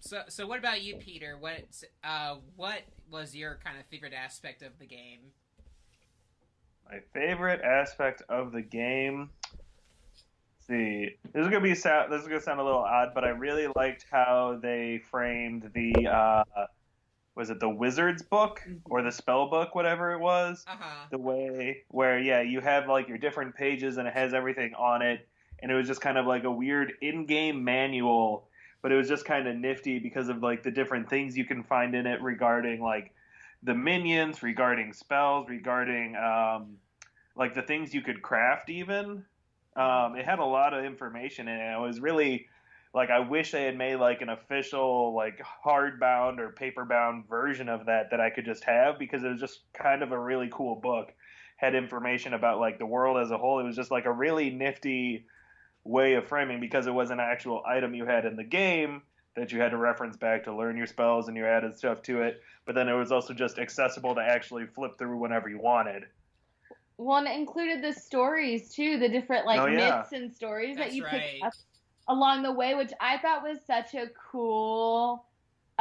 A: So what about you, Peter? What was your kind of favorite aspect of the game?
C: My favorite aspect of the game. See, this is gonna sound a little odd, but I really liked how they framed the was it the wizard's book or the spell book, whatever it was. The way where you have like your different pages and it has everything on it, and it was just kind of like a weird in-game manual, but it was just kind of nifty because of like the different things you can find in it regarding like the minions, regarding spells, regarding like the things you could craft even. It had a lot of information in it. It was really like I wish they had made like an official like hardbound or paperbound version of that I could just have, because it was just kind of a really cool book. Had information about like the world as a whole. It was just like a really nifty way of framing, because it was an actual item you had in the game that you had to reference back to learn your spells, and you added stuff to it. But then it was also just accessible to actually flip through whenever you wanted.
D: Well, and it included the stories too, the different like myths and stories that you pick up along the way, which I thought was such a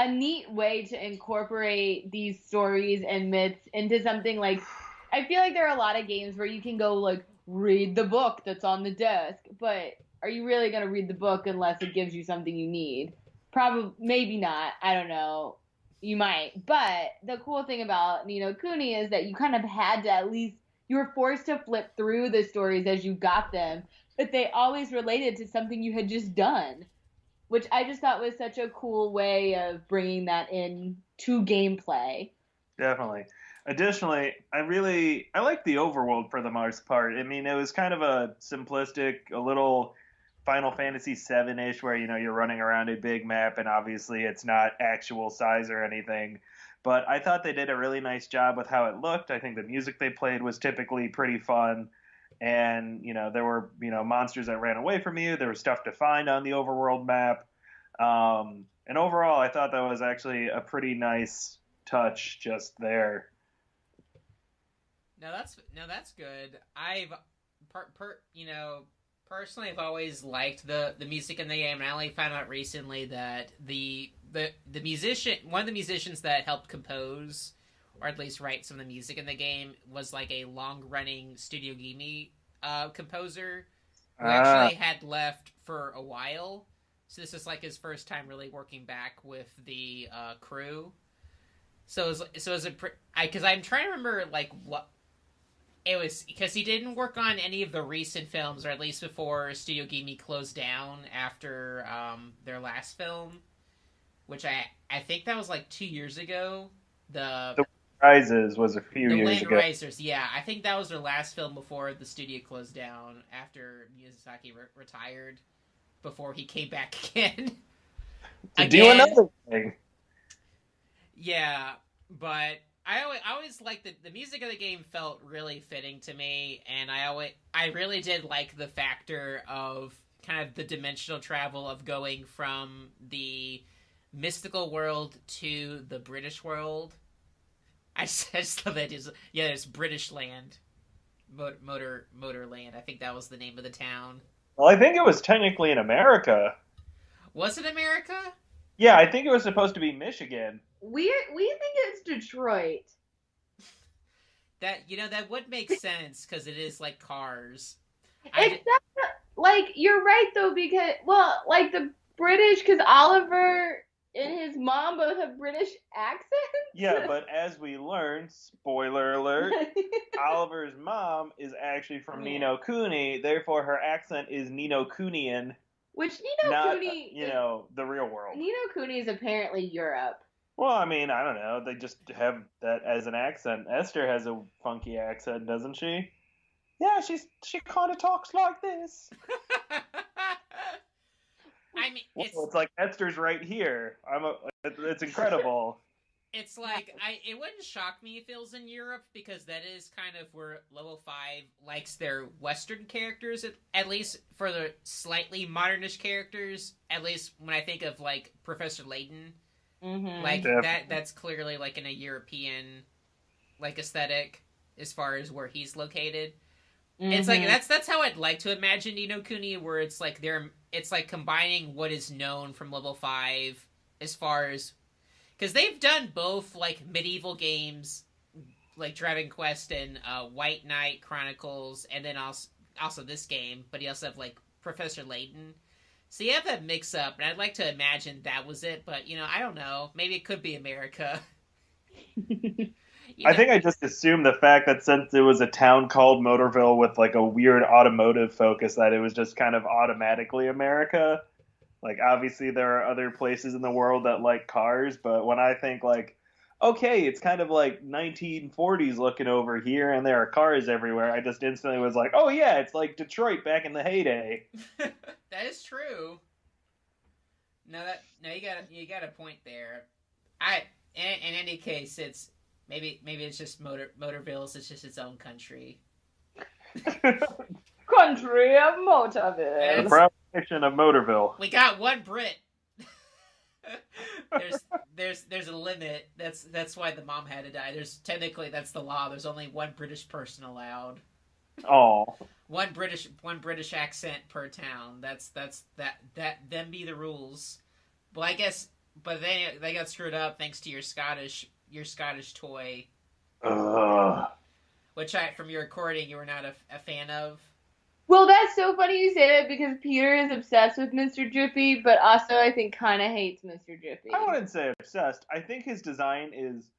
D: neat way to incorporate these stories and myths into something like, I feel like there are a lot of games where you can go like read the book that's on the desk, but are you really going to read the book unless it gives you something you need? Probably, maybe not. I don't know. You might. But the cool thing about Ni no Kuni is that you kind of had to at least, you were forced to flip through the stories as you got them, but they always related to something you had just done, which I just thought was such a cool way of bringing that in to gameplay.
C: Definitely. Additionally, I like the overworld for the most part. I mean, it was kind of a simplistic, a little Final Fantasy VII-ish, where you're running around a big map, and obviously it's not actual size or anything. But I thought they did a really nice job with how it looked. I think the music they played was typically pretty fun. And, there were, monsters that ran away from you. There was stuff to find on the overworld map. And overall, I thought that was actually a pretty nice touch just there.
A: No, that's good. Personally, I've always liked the music in the game, and I only found out recently that the one of the musicians that helped compose, or at least write some of the music in the game, was like a long-running Studio Ghibli composer who actually had left for a while. So this is like his first time really working back with the crew. Because I'm trying to remember like what it was, because he didn't work on any of the recent films, or at least before Studio Ghibli closed down after their last film, which I think that was like 2 years ago. The
C: Rises was a few years ago.
A: The Land Risers, yeah. I think that was their last film before the studio closed down after Miyazaki retired, before he came back again.
C: To do another thing.
A: Yeah, but I always liked the music of the game felt really fitting to me, and I really did like the factor of kind of the dimensional travel of going from the mystical world to the British world. just love that. Yeah, there's British land, motor land. I think that was the name of the town.
C: Well, I think it was technically in America.
A: Was it America?
C: Yeah, I think it was supposed to be Michigan.
D: We think it's Detroit.
A: That that would make sense because it is like cars.
D: Except like you're right though because like the British because Oliver and his mom both have British accents.
C: Yeah, but as we learned, spoiler alert, Oliver's mom is actually from Ni no Kuni, therefore her accent is Ni no Kunian.
D: Which Ni no
C: not,
D: Kuni,
C: the real world.
D: Ni no Kuni is apparently Europe.
C: Well, I mean, I don't know. They just have that as an accent. Esther has a funky accent, doesn't she? Yeah, she kind of talks like this.
A: I mean,
C: it's like Esther's right here. It's incredible.
A: It's like it wouldn't shock me if it was in Europe because that is kind of where Level 5 likes their Western characters, at least for the slightly modernish characters. At least when I think of like Professor Layton, like that's clearly like in a European like aesthetic as far as where he's located. It's like that's how I'd like to imagine Ni no Kuni, where it's like it's like combining what is known from Level 5 as far as. Because they've done both, like, medieval games, like Dragon Quest and White Knight Chronicles, and then also this game, but you also have, like, Professor Layton. So you have that mix-up, and I'd like to imagine that was it, but, I don't know. Maybe it could be America.
C: I think I just assumed the fact that since it was a town called Motorville with, like, a weird automotive focus, that it was just kind of automatically America. Like, obviously, there are other places in the world that like cars, but when I think, like, okay, it's kind of like 1940s looking over here, and there are cars everywhere, I just instantly was like, oh, yeah, it's like Detroit back in the heyday.
A: That is true. No, you got a point there. In any case, it's maybe it's just Motorville. It's just its own country.
D: Country of Motorville.
C: The proud nation of Motorville.
A: We got one Brit. there's a limit. That's why the mom had to die. Technically that's the law. There's only one British person allowed.
C: Oh.
A: One British accent per town. That's them be the rules. Well, I guess, but they got screwed up thanks to your Scottish toy. Which from your recording you were not a fan of.
D: Well, that's so funny you say that because Peter is obsessed with Mr. Drippy, but also I think kind of hates Mr. Drippy.
C: I wouldn't say obsessed. I think his design is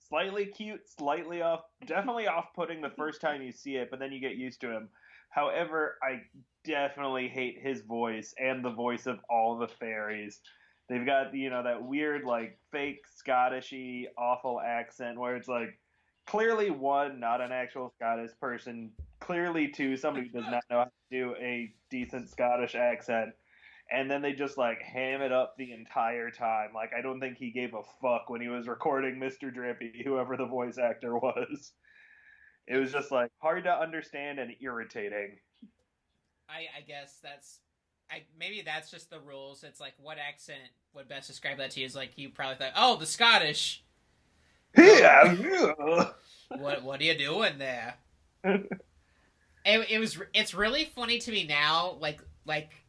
C: slightly cute, slightly definitely off-putting the first time you see it, but then you get used to him. However, I definitely hate his voice and the voice of all the fairies. They've got, that weird, like, fake Scottish-y, awful accent where it's like, clearly, one, not an actual Scottish person. Clearly, two, somebody who does not know how to do a decent Scottish accent. And then they just, like, ham it up the entire time. Like, I don't think he gave a fuck when he was recording Mr. Drippy, whoever the voice actor was. It was just, like, hard to understand and irritating.
A: I guess maybe that's just the rules. It's like, what accent would best describe that to you? Is like, you probably thought, oh, the Scottish.
C: Yeah.
A: What are you doing there? It's really funny to me now, like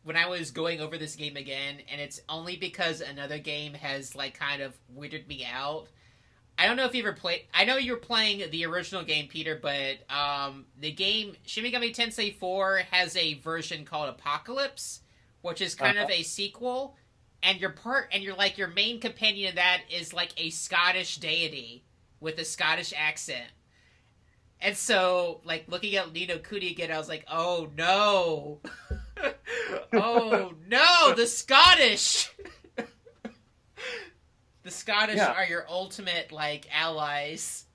A: when I was going over this game again, and it's only because another game has like kind of weirded me out. I don't know if you ever played. I know you're playing the original game, Peter, but the game Shin Megami Tensei 4 has a version called Apocalypse, which is kind of a sequel. And your main companion in that is like a Scottish deity with a Scottish accent. And so, like, looking at Ni no Kuni again, I was like, oh no. Oh no, the Scottish! The Scottish are your ultimate, like, allies.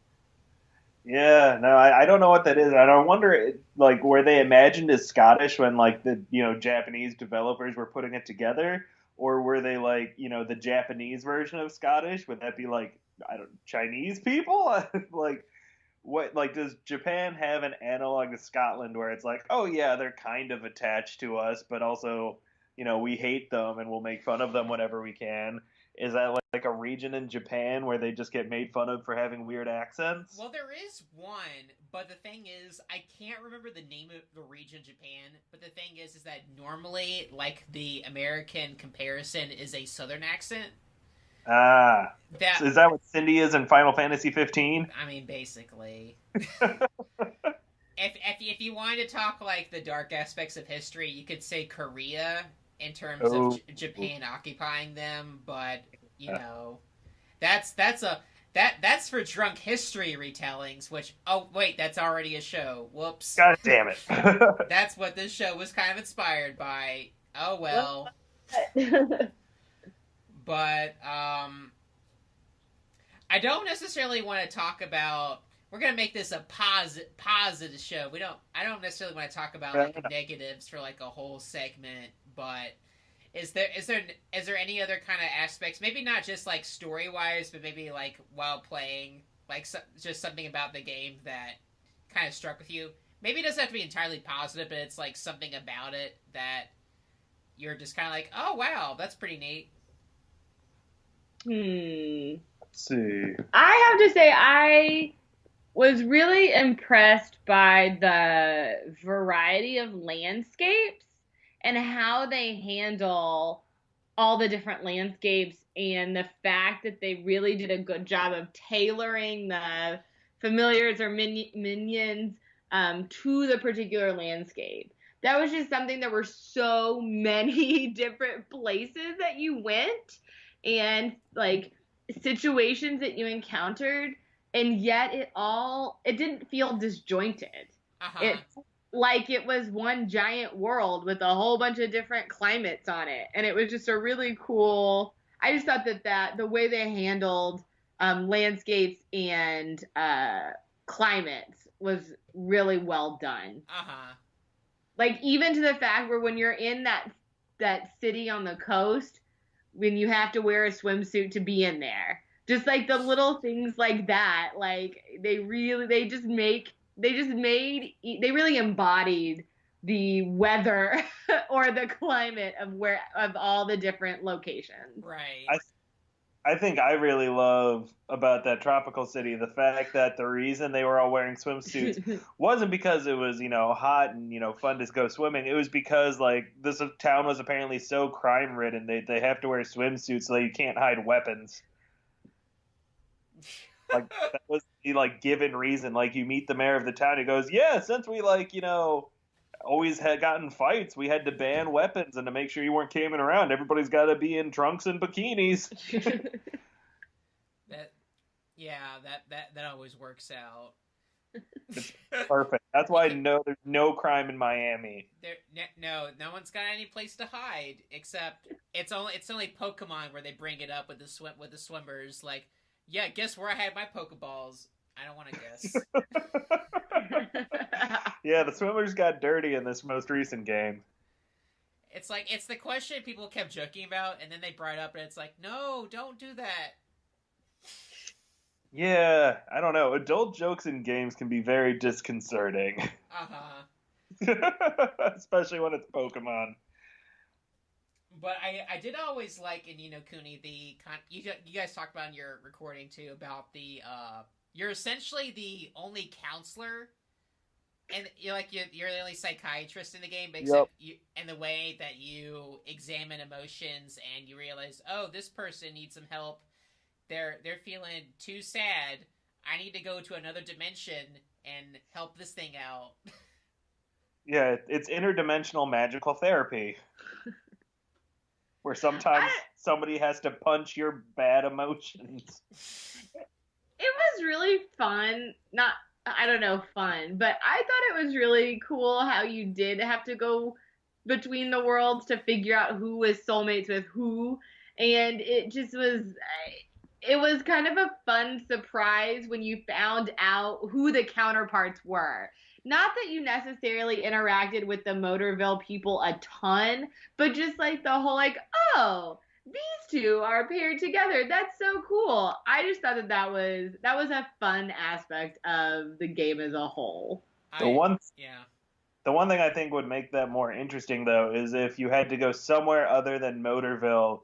C: Yeah, no, I don't know what that is. I don't wonder, like, were they imagined as Scottish when, like, the, Japanese developers were putting it together? Or were they, like, the Japanese version of Scottish? Would that be, like, Chinese people? Like, what, like, does Japan have an analog to Scotland where it's like, oh, yeah, they're kind of attached to us, but also, we hate them and we'll make fun of them whenever we can? Is that like a region in Japan where they just get made fun of for having weird accents?
A: Well, there is one, but the thing is, I can't remember the name of the region in Japan. But the thing is that normally, like the American comparison is a Southern accent.
C: Ah,
A: That
C: so is that what Cindy is in Final Fantasy 15?
A: I mean, basically. If you wanted to talk like the dark aspects of history, you could say Korea in terms of
C: Oh,
A: Japan occupying them, but you know, that's for drunk history retellings. Which oh wait, that's already a show. Whoops.
C: God damn it!
A: That's what this show was kind of inspired by. Oh well. But I don't necessarily want to talk about. We're gonna make this a positive show. I don't necessarily want to talk about like negatives for like a whole segment. But is there any other kind of aspects? Maybe not just like story wise, but maybe like while playing, like just something about the game that kind of struck with you. Maybe it doesn't have to be entirely positive, but it's like something about it that you're just kind of like, oh wow, that's pretty neat.
C: Let's see.
D: I have to say, I was really impressed by the variety of landscapes and how they handle all the different landscapes and the fact that they really did a good job of tailoring the familiars or minions to the particular landscape. That was just something. There were so many different places that you went and like situations that you encountered, and yet it didn't feel disjointed.
A: Uh-huh.
D: It like it was one giant world with a whole bunch of different climates on it, and it was just a really cool. I just thought that the way they handled landscapes and climates was really well done.
A: Uh-huh.
D: Like even to the fact where when you're in that city on the coast, when you have to wear a swimsuit to be in there. Just like the little things like that, like they really embodied the weather or the climate of all the different locations.
A: Right.
C: I think I really love about that tropical city the fact that the reason they were all wearing swimsuits wasn't because it was, hot and, fun to go swimming. It was because, like, this town was apparently so crime ridden they have to wear swimsuits so you can't hide weapons. Like, that was the, like, given reason. Like, you meet the mayor of the town, he goes, yeah, since we, like, always had gotten fights, we had to ban weapons, and to make sure you weren't camping around, everybody's got to be in trunks and bikinis.
A: that always works out.
C: It's perfect. That's why there's no crime in Miami.
A: No one's got any place to hide except it's only Pokemon where they bring it up with the swimmers. Like, yeah, guess where I had my Pokeballs? I don't want to guess.
C: Yeah, the swimmers got dirty in this most recent game.
A: It's like, it's the question people kept joking about, and then they brought it up, and it's like, no, don't do that.
C: Yeah, I don't know. Adult jokes in games can be very disconcerting.
A: Uh-huh.
C: Especially when it's Pokemon.
A: But I did always like in Kuni you guys talked about in your recording too about the you're essentially the only counselor, and you're the only psychiatrist in the game, except and the way that you examine emotions and you realize, oh, this person needs some help. They're feeling too sad. I need to go to another dimension and help this thing out.
C: Yeah, it's interdimensional magical therapy. Where sometimes somebody has to punch your bad emotions.
D: It was really fun. I don't know, fun, but I thought it was really cool how you did have to go between the worlds to figure out who was soulmates with who. And it was kind of a fun surprise when you found out who the counterparts were. Not that you necessarily interacted with the Motorville people a ton, but just like the whole like, oh, these two are paired together. That's so cool. I just thought that was a fun aspect of the game as a whole.
C: The one thing I think would make that more interesting though is if you had to go somewhere other than Motorville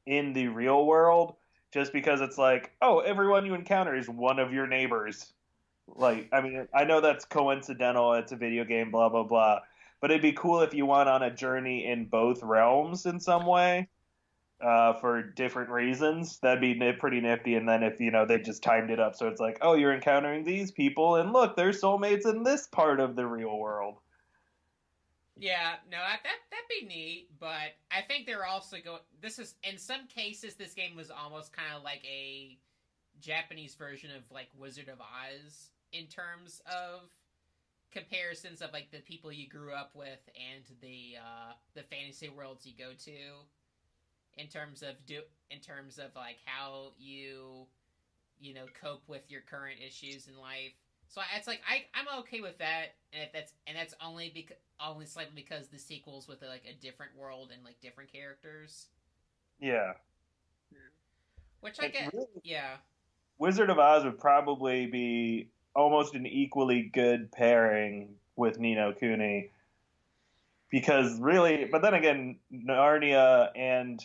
C: in the real world, just because it's like, oh, everyone you encounter is one of your neighbors. Like, I mean, I know that's coincidental. It's a video game, blah blah blah. But it'd be cool if you went on a journey in both realms in some way, for different reasons. That'd be pretty nifty. And then if they just timed it up so it's like, oh, you're encountering these people, and look, they're soulmates in this part of the real world.
A: Yeah, no, that'd be neat, but I think they're also going. This is in some cases, this game was almost kind of like a Japanese version of like Wizard of Oz in terms of comparisons of like the people you grew up with and the fantasy worlds you go to in terms of like how cope with your current issues in life. So it's like I'm okay with that, and that's only slightly because the sequels with like a different world and like different characters,
C: Yeah.
A: which I get.
C: Really,
A: Yeah,
C: Wizard of Oz would probably be almost an equally good pairing with Nino Kuni, because really, but then again, Narnia and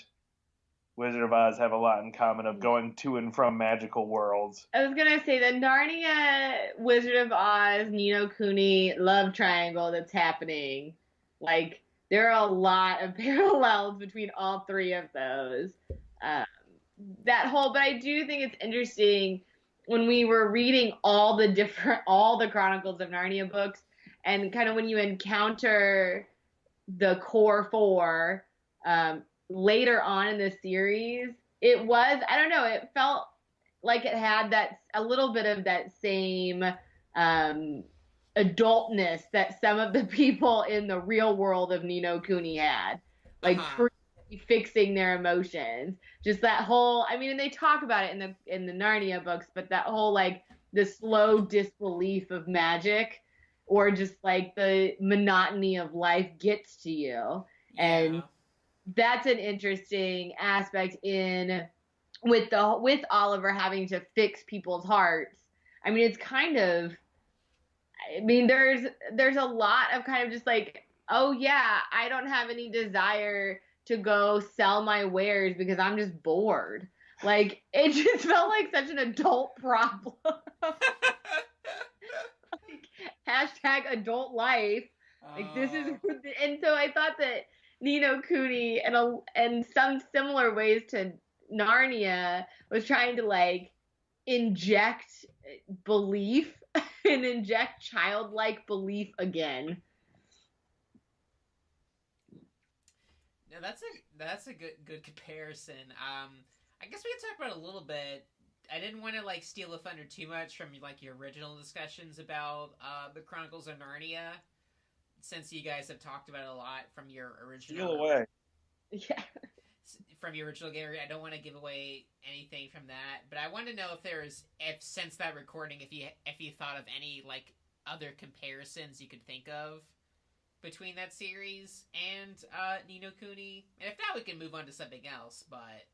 C: Wizard of Oz have a lot in common of going to and from magical worlds.
D: I was gonna say the Narnia, Wizard of Oz, Nino Kuni love triangle that's happening. Like there are a lot of parallels between all three of those. Um, but I do think it's interesting when we were reading all the Chronicles of Narnia books, and kind of when you encounter the core four later on in the series, I don't know, it felt like it had that a little bit of that same adultness that some of the people in the real world of Nino Kuni had, like fixing their emotions. Just that whole, I mean, and they talk about it in the Narnia books, but that whole like the slow disbelief of magic, or just like the monotony of life gets to you. And that's an interesting aspect with Oliver having to fix people's hearts. I mean, it's kind of, I mean, there's a lot of kind of just like, oh yeah, I don't have any desire to go sell my wares because I'm just bored. Like it just felt like such an adult problem. Like, hashtag adult life. Like this is, and so I thought that Nino Kuni and some similar ways to Narnia was trying to like inject belief and inject childlike belief again.
A: No, that's a good comparison. I guess we can talk about it a little bit. I didn't want to like steal the thunder too much from like your original discussions about the Chronicles of Narnia, since you guys have talked about it a lot from your original.
C: Steal away.
D: Yeah.
A: From your original game, I don't want to give away anything from that, but I want to know if since that recording, if you thought of any like other comparisons you could think of between that series and Nino Kuni, and if not, we can move on to something else. But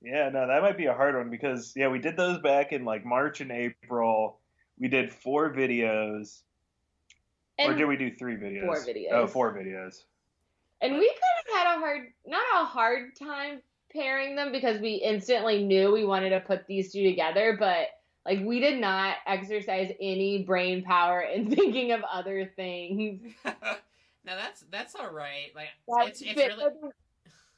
C: Yeah, no, that might be a hard one because we did those back in like March and April. We did 4 videos, or did we do 3 videos?
D: 4 videos.
C: Oh, 4 videos.
D: And we kind of had not a hard time pairing them because we instantly knew we wanted to put these two together, but like we did not exercise any brain power in thinking of other things.
A: No, that's all right. Like it's really.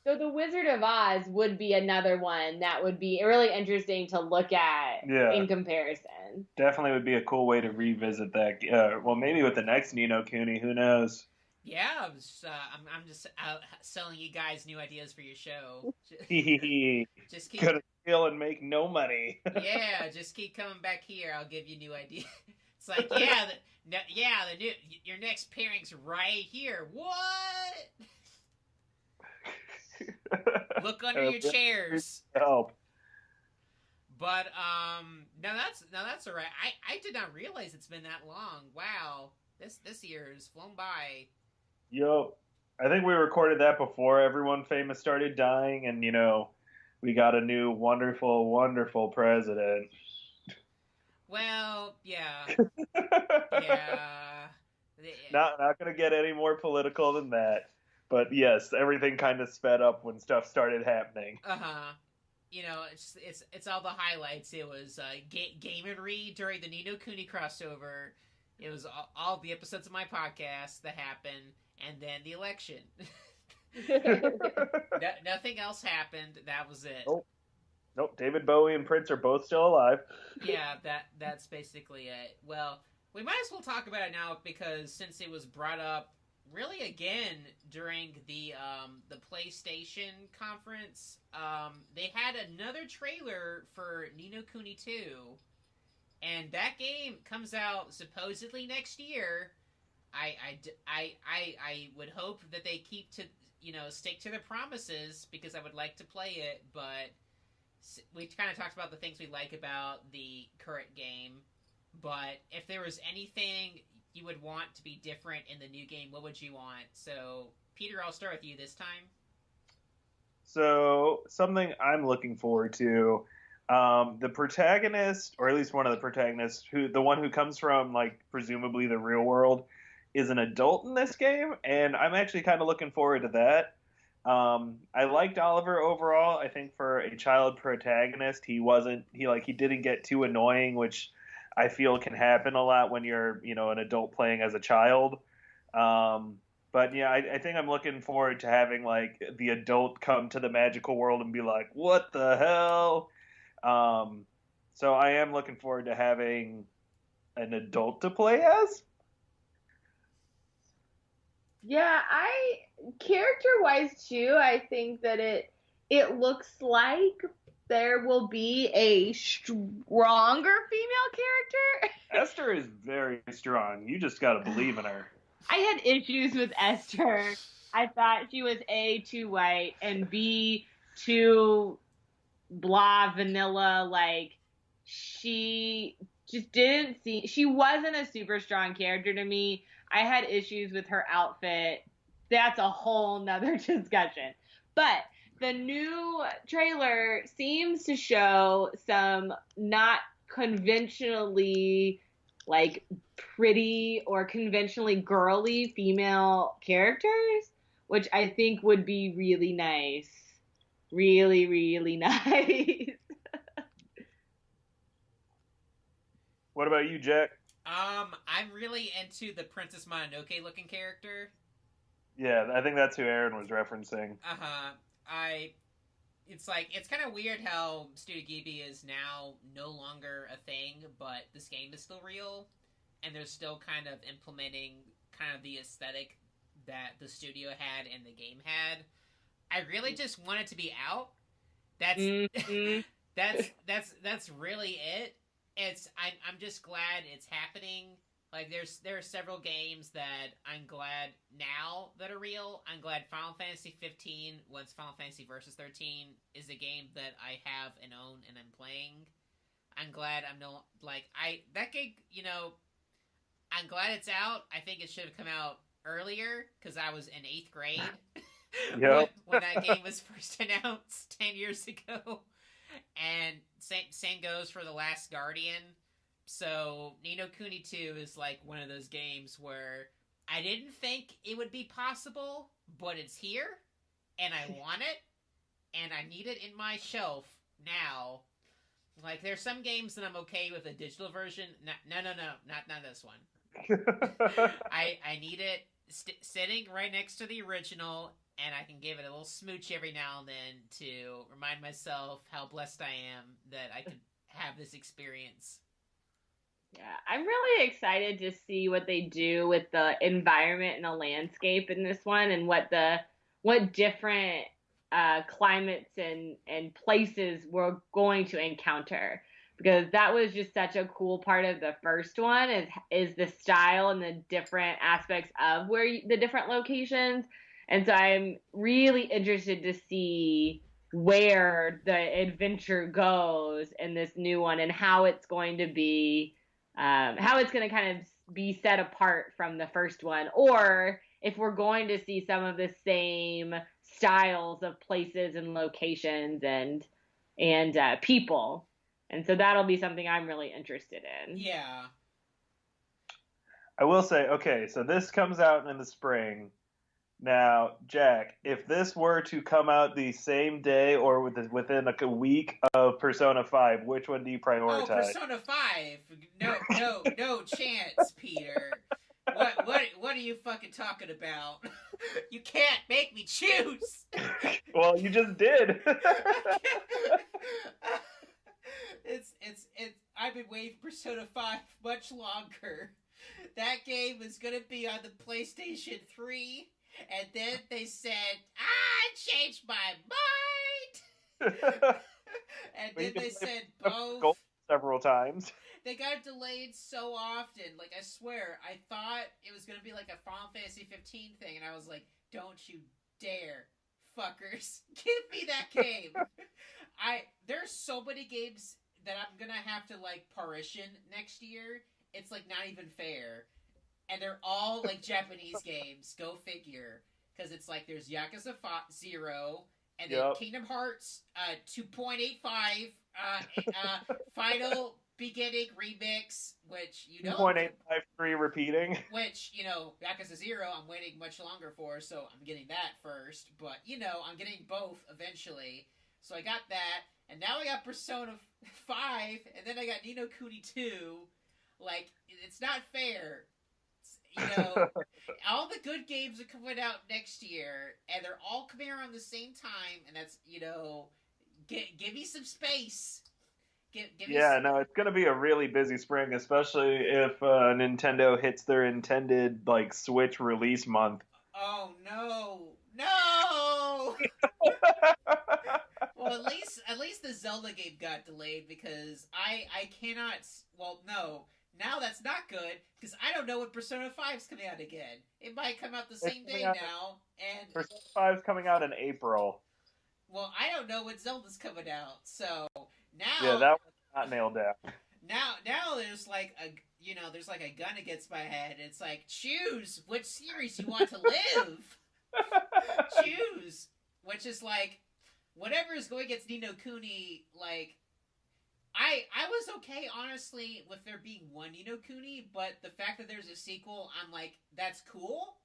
D: So the Wizard of Oz would be another one that would be really interesting to look at in comparison.
C: Definitely would be a cool way to revisit that. Well, maybe with the next Nino Kuni, who knows?
A: Yeah, I'm just out selling you guys new ideas for your show. Just keep
C: gonna steal and make no money.
A: Yeah, just keep coming back here. I'll give you new ideas. It's like your next pairing's right here. What? Look under your chairs.
C: Help.
A: But no, that's all right. I did not realize it's been that long. Wow, this year has flown by.
C: Yo, I think we recorded that before everyone famous started dying, and we got a new wonderful, wonderful president.
A: Well, yeah, yeah.
C: Not gonna get any more political than that. But yes, everything kind of sped up when stuff started happening.
A: Uh-huh. It's all the highlights. It was Game and Read during the Nino Kuni crossover. It was all the episodes of my podcast that happened, and then the election. Nothing else happened. That was it.
C: Nope. Nope. David Bowie and Prince are both still alive.
A: Yeah, that's basically it. Well, we might as well talk about it now because since it was brought up really again during the PlayStation conference, they had another trailer for Nino Kuni 2, and that game comes out supposedly next year. I would hope that they keep to stick to their promises because I would like to play it, but we kind of talked about the things we like about the current game. But if there was anything you would want to be different in the new game, what would you want? So, Peter, I'll start with you this time.
C: So, something I'm looking forward to, the protagonist, or at least one of the protagonists, the one who comes from, like, presumably the real world, is an adult in this game, and I'm actually kind of looking forward to that. I liked Oliver overall. I think for a child protagonist, he didn't get too annoying, which I feel can happen a lot when you're, an adult playing as a child. But yeah, I think I'm looking forward to having like the adult come to the magical world and be like, what the hell? So I am looking forward to having an adult to play as.
D: Yeah, character-wise too, I think that it looks like there will be a stronger female character.
C: Esther is very strong. You just got to believe in her.
D: I had issues with Esther. I thought she was A, too white, and B, too blah, vanilla. Like, she just she wasn't a super strong character to me. I had issues with her outfit. That's a whole nother discussion. But the new trailer seems to show some not conventionally like pretty or conventionally girly female characters, which I think would be really nice. Really, really nice.
C: What about you, Jack?
A: I'm really into the Princess Mononoke looking character.
C: Yeah, I think that's who Erin was referencing.
A: It's kind of weird how Studio Ghibli is now no longer a thing, but this game is still real, and they're still kind of implementing kind of the aesthetic that the studio had and the game had. I really just want it to be out. That's that's really it. I'm just glad it's happening. Like there are several games that I'm glad now that are real. I'm glad Final Fantasy 15, once Final Fantasy Versus 13, is a game that I have and own and I'm playing. I'm glad I'm no that game. I'm glad it's out. I think it should have come out earlier because I was in 8th grade when that game was first announced 10 years ago. And same goes for The Last Guardian. So Ni no Kuni 2 is like one of those games where I didn't think it would be possible, but it's here, and I want it, and I need it in my shelf now. Like, there's some games that I'm okay with a digital version. No, not this one. I need it sitting right next to the original, and I can give it a little smooch every now and then to remind myself how blessed I am that I could have this experience.
D: Yeah, I'm really excited to see what they do with the environment and the landscape in this one, and what different climates and places we're going to encounter. Because that was just such a cool part of the first one is the style and the different aspects of the different locations. And so I'm really interested to see where the adventure goes in this new one and how it's going to be. How it's going to kind of be set apart from the first one, or if we're going to see some of the same styles of places and locations and people. And so that'll be something I'm really interested in.
A: Yeah.
C: I will say, okay, so this comes out in the spring. Now, Jack, if this were to come out the same day or within like a week of Persona 5, which one do you
A: Oh,
C: prioritize?
A: Persona 5. No, no, no chance, Peter. What are you fucking talking about? You can't make me choose.
C: Well, you just did.
A: It's I've been waiting for Persona 5 much longer. That game is gonna be on the PlayStation 3, and then they said, I changed my mind. And
C: You
A: then
C: can
A: they
C: play
A: said
C: Gold
A: both.
C: several times.
A: They got delayed so often. Like, I swear, I thought it was gonna be like a Final Fantasy 15 thing, and I was like, don't you dare, fuckers, give me that game. There's so many games that I'm gonna have to like partition next year. It's like not even fair, and they're all like Japanese games. Go figure, because it's like there's Yakuza 0, and then
C: Yep.
A: Kingdom Hearts 2.85, Final Beginning Remix, which
C: 2.853 repeating.
A: which, Yakuza 0, I'm waiting much longer for, so I'm getting that first. But, I'm getting both eventually. So I got that, and now I got Persona 5, and then I got Ni no Kuni 2. Like, it's not fair. You know, all the good games are coming out next year, and they're all coming around the same time, and that's, give me some space. Give me.
C: Yeah, no, it's going to be a really busy spring, especially if Nintendo hits their intended like Switch release month.
A: Oh no, no! Well, at least the Zelda game got delayed because I cannot. Well, no. Now that's not good because I don't know when Persona 5 is coming out again. It might come out the
C: It's
A: same
C: coming
A: day
C: out.
A: now, and
C: Persona 5 is coming out in April.
A: well, I don't know when Zelda's coming out. So
C: Yeah,
A: now,
C: that one's not nailed down.
A: now there's like there's like a gun against my head. It's like choose which series you want to live. Choose, which is like whatever is going against Nino Kuni. Like I was okay honestly with there being one Nino Kuni, but the fact that there's a sequel, I'm like that's cool.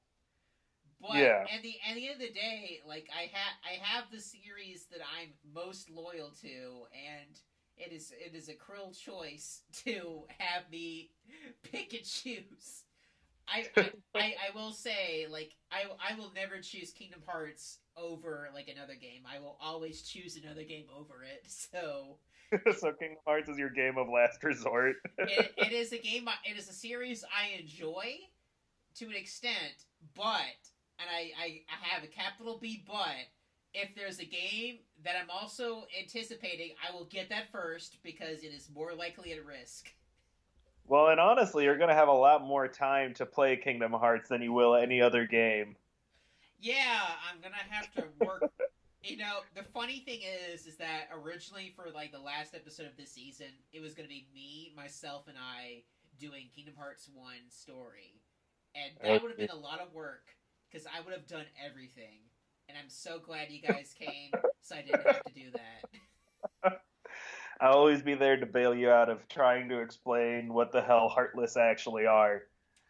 A: But
C: Yeah.
A: at the end of the day, like I have the series that I'm most loyal to, and it is a cruel choice to have me pick and choose. I will say, like, I will never choose Kingdom Hearts over like another game. I will always choose another game over it. So
C: So Kingdom Hearts is your game of last resort.
A: it is a game. It is a series I enjoy to an extent, but and I have a capital B but. If there's a game that I'm also anticipating, I will get that first because it is more likely at risk.
C: Well, and honestly, you're going to have a lot more time to play Kingdom Hearts than you will any other game.
A: Yeah, I'm gonna have to work. The funny thing is that originally for like the last episode of this season, it was gonna be me, myself, and I doing Kingdom Hearts 1 story, and that would have been
C: Okay.
A: a lot of work because I would have done everything. And I'm so glad you guys came, so I didn't have to do that.
C: I'll always be there to bail you out of trying to explain what the hell Heartless actually are.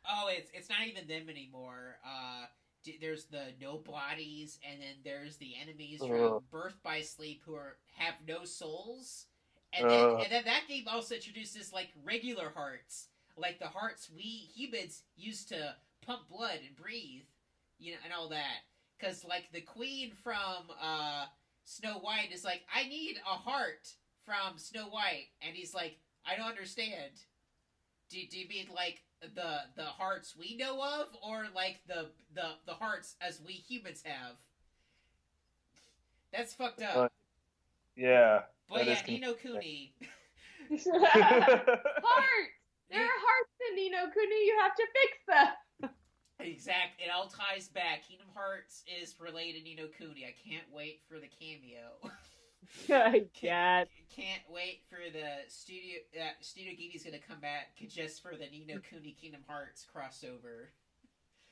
A: Oh, it's not even them anymore. There's the nobodies, and then there's the enemies
C: Ugh,
A: from Birth by Sleep who have no souls, and then
C: ugh.
A: and then that game also introduces like regular hearts, like the hearts we humans use to pump blood and breathe, and all that. Because like the queen from Snow White is like, I need a heart from Snow White, and he's like, I don't understand. Do you mean like the hearts we know of, or like the hearts as we humans have? That's fucked
C: Uh,
A: up.
C: yeah,
A: But
C: that is
A: yeah,
C: confusing.
A: Nino Kuni.
D: Hearts! There
A: Ni-
D: are hearts in Nino Kuni. You have to fix them.
A: exact. It all ties back. Kingdom Hearts is related to Nino Kuni. I can't wait for the cameo.
D: I
A: can't,
D: guess.
A: can't wait for the Studio Ghibli's gonna come back just for the Nino Kuni Kingdom Hearts crossover.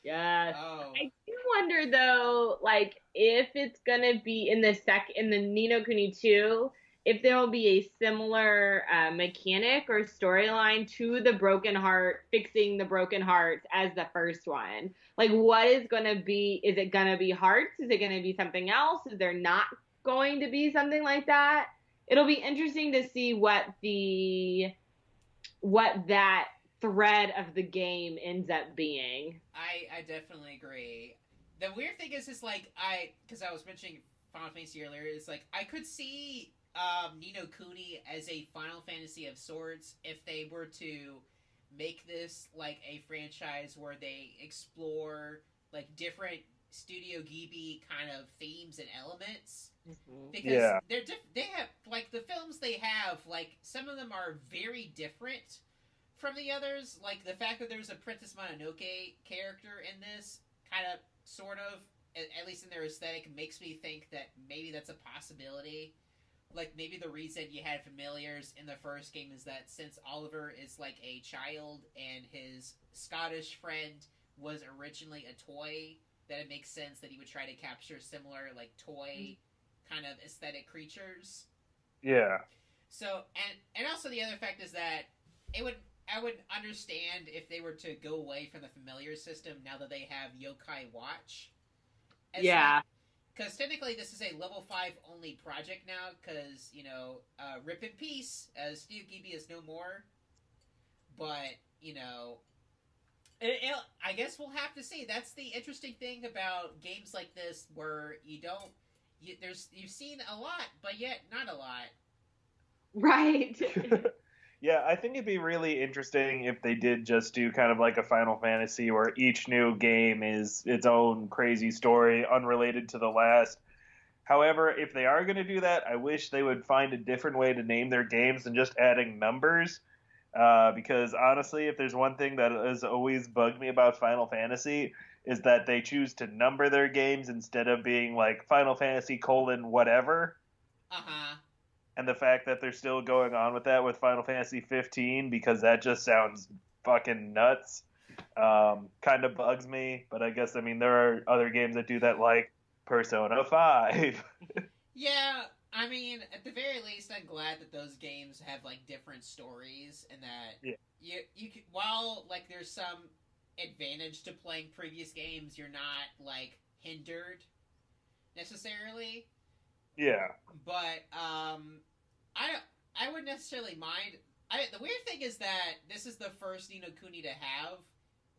D: Yes.
A: Oh,
D: I do wonder though, like if it's gonna be in the Nino Kuni 2, if there will be a similar mechanic or storyline to the broken heart, fixing the broken hearts as the first one. Like, what is going to be? Is it going to be hearts? Is it going to be something else? Is there not going to be something like that? It'll be interesting to see what that thread of the game ends up being.
A: I definitely agree. The weird thing is, because I was mentioning Final Fantasy earlier, is like I could see Nino Kuni as a Final Fantasy of sorts if they were to make this like a franchise where they explore like different Studio Ghibli kind of themes and elements, because
C: Yeah.
A: they have like the films they have, like some of them are very different from the others. Like the fact that there's a Princess Mononoke character in this, kind of, sort of, at least in their aesthetic, makes me think that maybe that's a possibility. Like maybe the reason you had familiars in the first game is that since Oliver is like a child and his Scottish friend was originally a toy, that it makes sense that he would try to capture similar like toy kind of aesthetic creatures.
C: Yeah.
A: So and also the other fact is that it would I would understand if they were to go away from the familiar system now that they have Yokai Watch.
D: Yeah.
A: Because technically this is a level 5 only project now, because, rip in peace, as Studio Ghibli is no more. But, I guess we'll have to see. That's the interesting thing about games like this, where you've seen a lot, but yet not a lot.
D: Right.
C: Yeah, I think it'd be really interesting if they did just do kind of like a Final Fantasy where each new game is its own crazy story, unrelated to the last. However, if they are going to do that, I wish they would find a different way to name their games than just adding numbers. Because honestly, if there's one thing that has always bugged me about Final Fantasy, is that they choose to number their games instead of being like Final Fantasy colon whatever.
A: Uh-huh.
C: And the fact that they're still going on with that with Final Fantasy 15, because that just sounds fucking nuts, kind of bugs me. But I guess, I mean, there are other games that do that, like Persona 5.
A: Yeah, I mean, at the very least, I'm glad that those games have like different stories, and that
C: Yeah.
A: while like there's some advantage to playing previous games, you're not like hindered necessarily.
C: Yeah.
A: But I wouldn't necessarily mind. The weird thing is that this is the first Nino Kuni to have.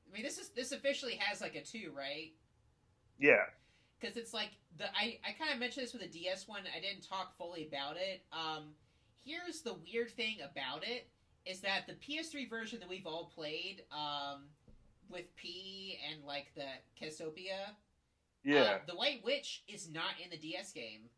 A: I mean, this officially has like a 2, right?
C: Yeah.
A: Because it's like I kind of mentioned this with the DS one. I didn't talk fully about it. Here's the weird thing about it, is that the PS3 version that we've all played, with P and like the Cassiopeia,
C: Yeah.
A: the White Witch is not in the DS game.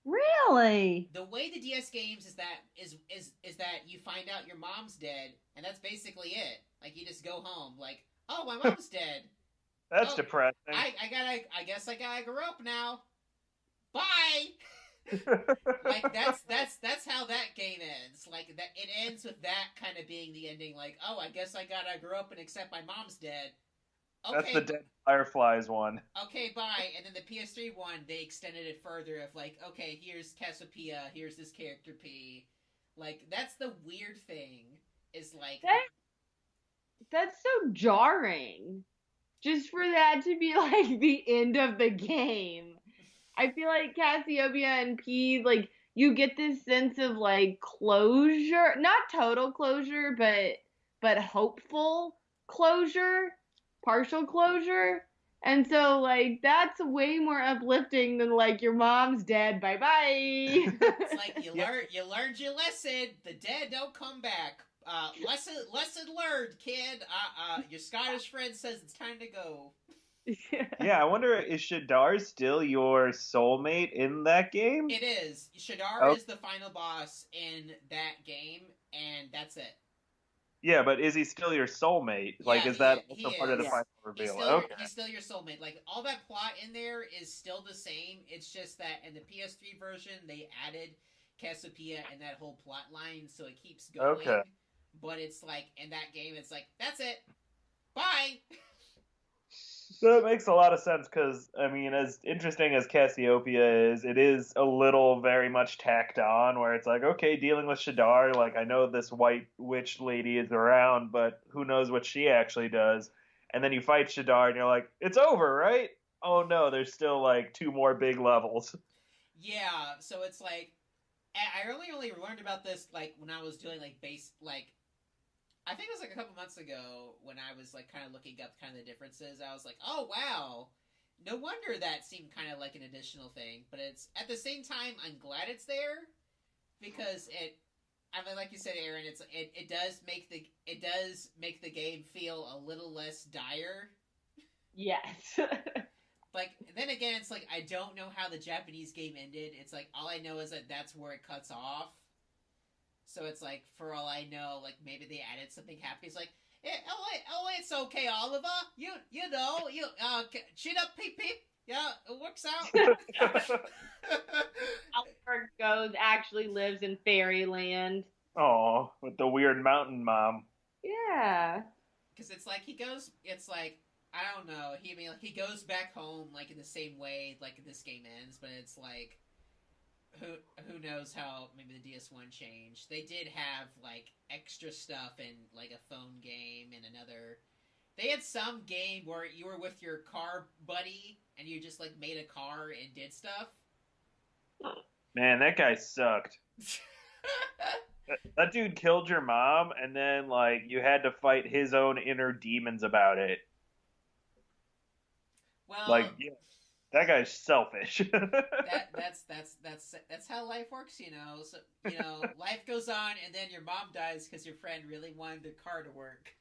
D: Really?
A: The way the DS games is that you find out your mom's dead, and that's basically it. Like you just go home, like, oh, my mom's dead.
C: That's
A: Oh,
C: depressing.
A: I guess I gotta grow up now. Bye. Like that's how that game ends. Like that, it ends with that kind of being the ending. Like, oh, I guess I gotta grow up and accept my mom's dead. Okay,
C: That's the Dead Fireflies one.
A: okay, bye. And then the PS3 one, they extended it further of like, okay, here's Cassiopeia, here's this character P. Like, that's the weird thing, is like...
D: That's so jarring. Just for that to be like the end of the game. I feel like Cassiopeia and P, like, you get this sense of like closure, not total closure, but hopeful closure, partial closure. And so like that's way more uplifting than like your mom's dead, bye bye.
A: It's like you learned your lesson. The dead don't come back. Lesson learned, kid. Your Scottish friend says it's time to go.
C: Yeah, I wonder, is Shadar still your soulmate in that game?
A: It is. Shadar is the final boss in that game, and that's it.
C: Yeah, but is he still your soulmate? Like, is that also part of the final reveal?
A: He's still your soulmate. Like, all that plot in there is still the same. It's just that in the PS3 version, they added Cassiopeia and that whole plot line, so it keeps going.
C: Okay.
A: But it's like, in that game, it's like, that's it. Bye!
C: That makes a lot of sense because, I mean, as interesting as Cassiopeia is, it is a little very much tacked on where it's like, okay, dealing with Shadar, like, I know this white witch lady is around, but who knows what she actually does. And then you fight Shadar and you're like, it's over, right? Oh no, there's still like two more big levels.
A: Yeah, so it's like I only learned about this like when I was doing like base like I think it was like a couple months ago when I was like kind of looking up kind of the differences. I was like, oh wow, no wonder that seemed kind of like an additional thing. But it's at the same time, I'm glad it's there because it. I mean, like you said, Aaron, it does make the game feel a little less dire.
D: Yes.
A: Like then again, it's like I don't know how the Japanese game ended. It's like all I know is that that's where it cuts off. So it's like, for all I know, like maybe they added something happy. It's like, it's okay, Oliver. You know, chin up, peep peep. Yeah, it works out.
D: Oliver actually lives in fairyland.
C: Oh, with the weird mountain mom.
D: Yeah.
A: Because it's like it's like I don't know. He goes back home like in the same way like this game ends, but it's like who knows how maybe the DS1 changed. They did have like extra stuff in like a phone game and another. They had some game where you were with your car buddy and you just like made a car and did stuff.
C: Man, that guy sucked. That dude killed your mom, and then like you had to fight his own inner demons about it.
A: Well,
C: Like, yeah, that guy's selfish.
A: that's how life works, you know. So life goes on, and then your mom dies because your friend really wanted the car to work.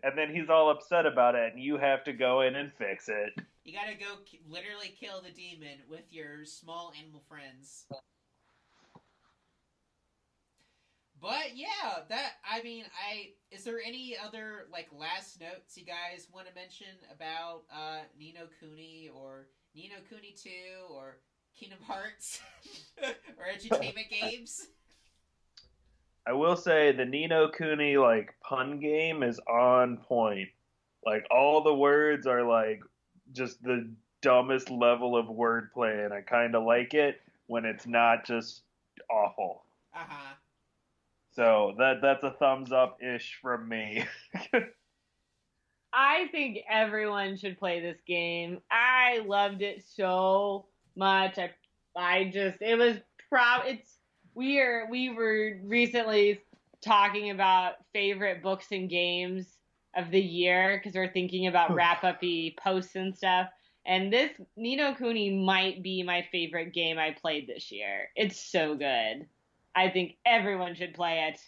C: And then he's all upset about it, and you have to go in and fix it.
A: You gotta go literally kill the demon with your small animal friends. But yeah, is there any other like last notes you guys want to mention about Ni no Kuni or Ni no Kuni 2 or Kingdom Hearts or entertainment games?
C: I will say the Ni no Kuni like pun game is on point. Like all the words are like just the dumbest level of wordplay, and I kind of like it when it's not just awful.
A: Uh huh.
C: So that's a thumbs up ish from me.
D: I think everyone should play this game. I loved it so much. It was we were recently talking about favorite books and games of the year because we're thinking about wrap-up-y posts and stuff. And this Ni no Kuni might be my favorite game I played this year. It's so good. I think everyone should play it.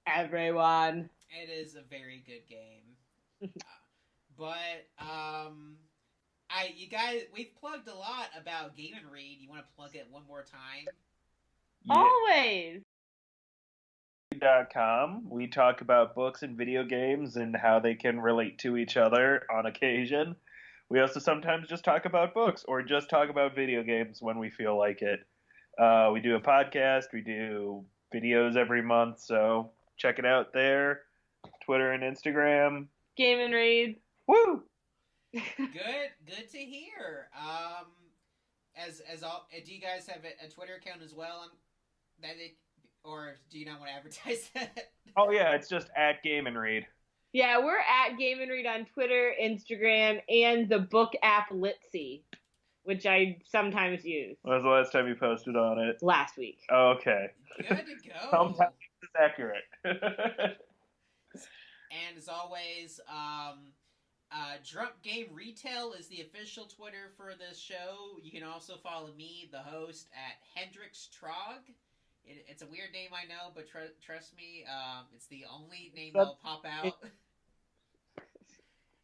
D: Everyone.
A: It is a very good game. But you guys, we've plugged a lot about Game and Read. You want to plug it one more time?
C: Yeah.
D: Always.
C: .com. We talk about books and video games and how they can relate to each other on occasion. We also sometimes just talk about books or just talk about video games when we feel like it. We do a podcast. We do videos every month, so check it out there. Twitter and Instagram.
D: Game and Read.
C: Woo!
A: Good to hear. Do you guys have a Twitter account as well? Or do you not want to advertise that?
C: Oh yeah, it's just at Game and Read.
D: Yeah, we're at Game and Read on Twitter, Instagram, and the book app Litzy, which I sometimes use.
C: When was the last time you posted on it?
D: Last week.
C: Oh, okay.
A: Good to go.
C: Sometimes it's accurate.
A: And as always, Drunk Game Retail is the official Twitter for this show. You can also follow me, the host, at Hendrix Trog. It's a weird name, I know, but trust me, it's the only name that'll pop out.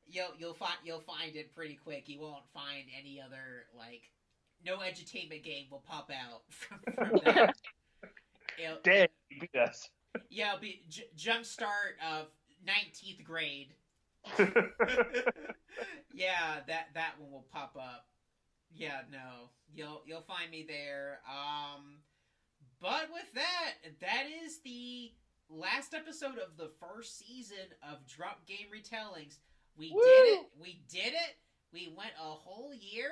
A: You'll find it pretty quick. You won't find any other no edutainment game will pop out from that.
C: Dang, you beat us.
A: Yeah, it'll be Jumpstart of 19th grade. Yeah, that one will pop up. Yeah, no, you'll find me there. But with that is the last episode of the first season of Drunk Game Retellings. We
C: Woo!
A: did it. We did it. We went a whole year.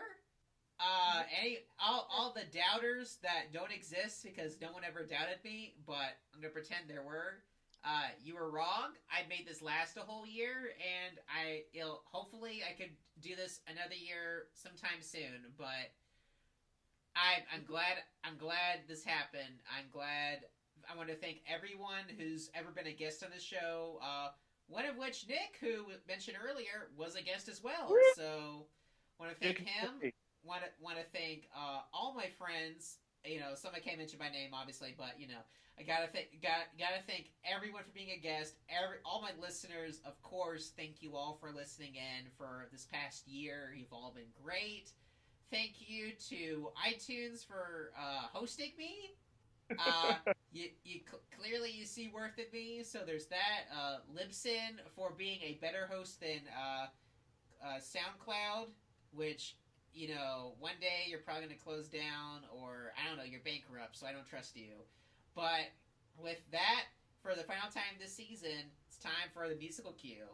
A: All the doubters that don't exist because no one ever doubted me, but I'm gonna pretend there were. You were wrong. I made this last a whole year, and hopefully I could do this another year sometime soon. But I'm glad. I'm glad this happened. I'm glad. I want to thank everyone who's ever been a guest on the show. One of which Nick, who mentioned earlier, was a guest as well. So want to thank him. Want to thank all my friends. Some I can't mention by name, obviously, but I gotta thank everyone for being a guest. All my listeners, of course. Thank you all for listening in for this past year. You've all been great. Thank you to iTunes for hosting me. Clearly you see worth in me, so there's that. Libsyn for being a better host than SoundCloud, which one day you're probably going to close down, or I don't know, you're bankrupt, so I don't trust you. But with that, for the final time this season, it's time for the musical cue.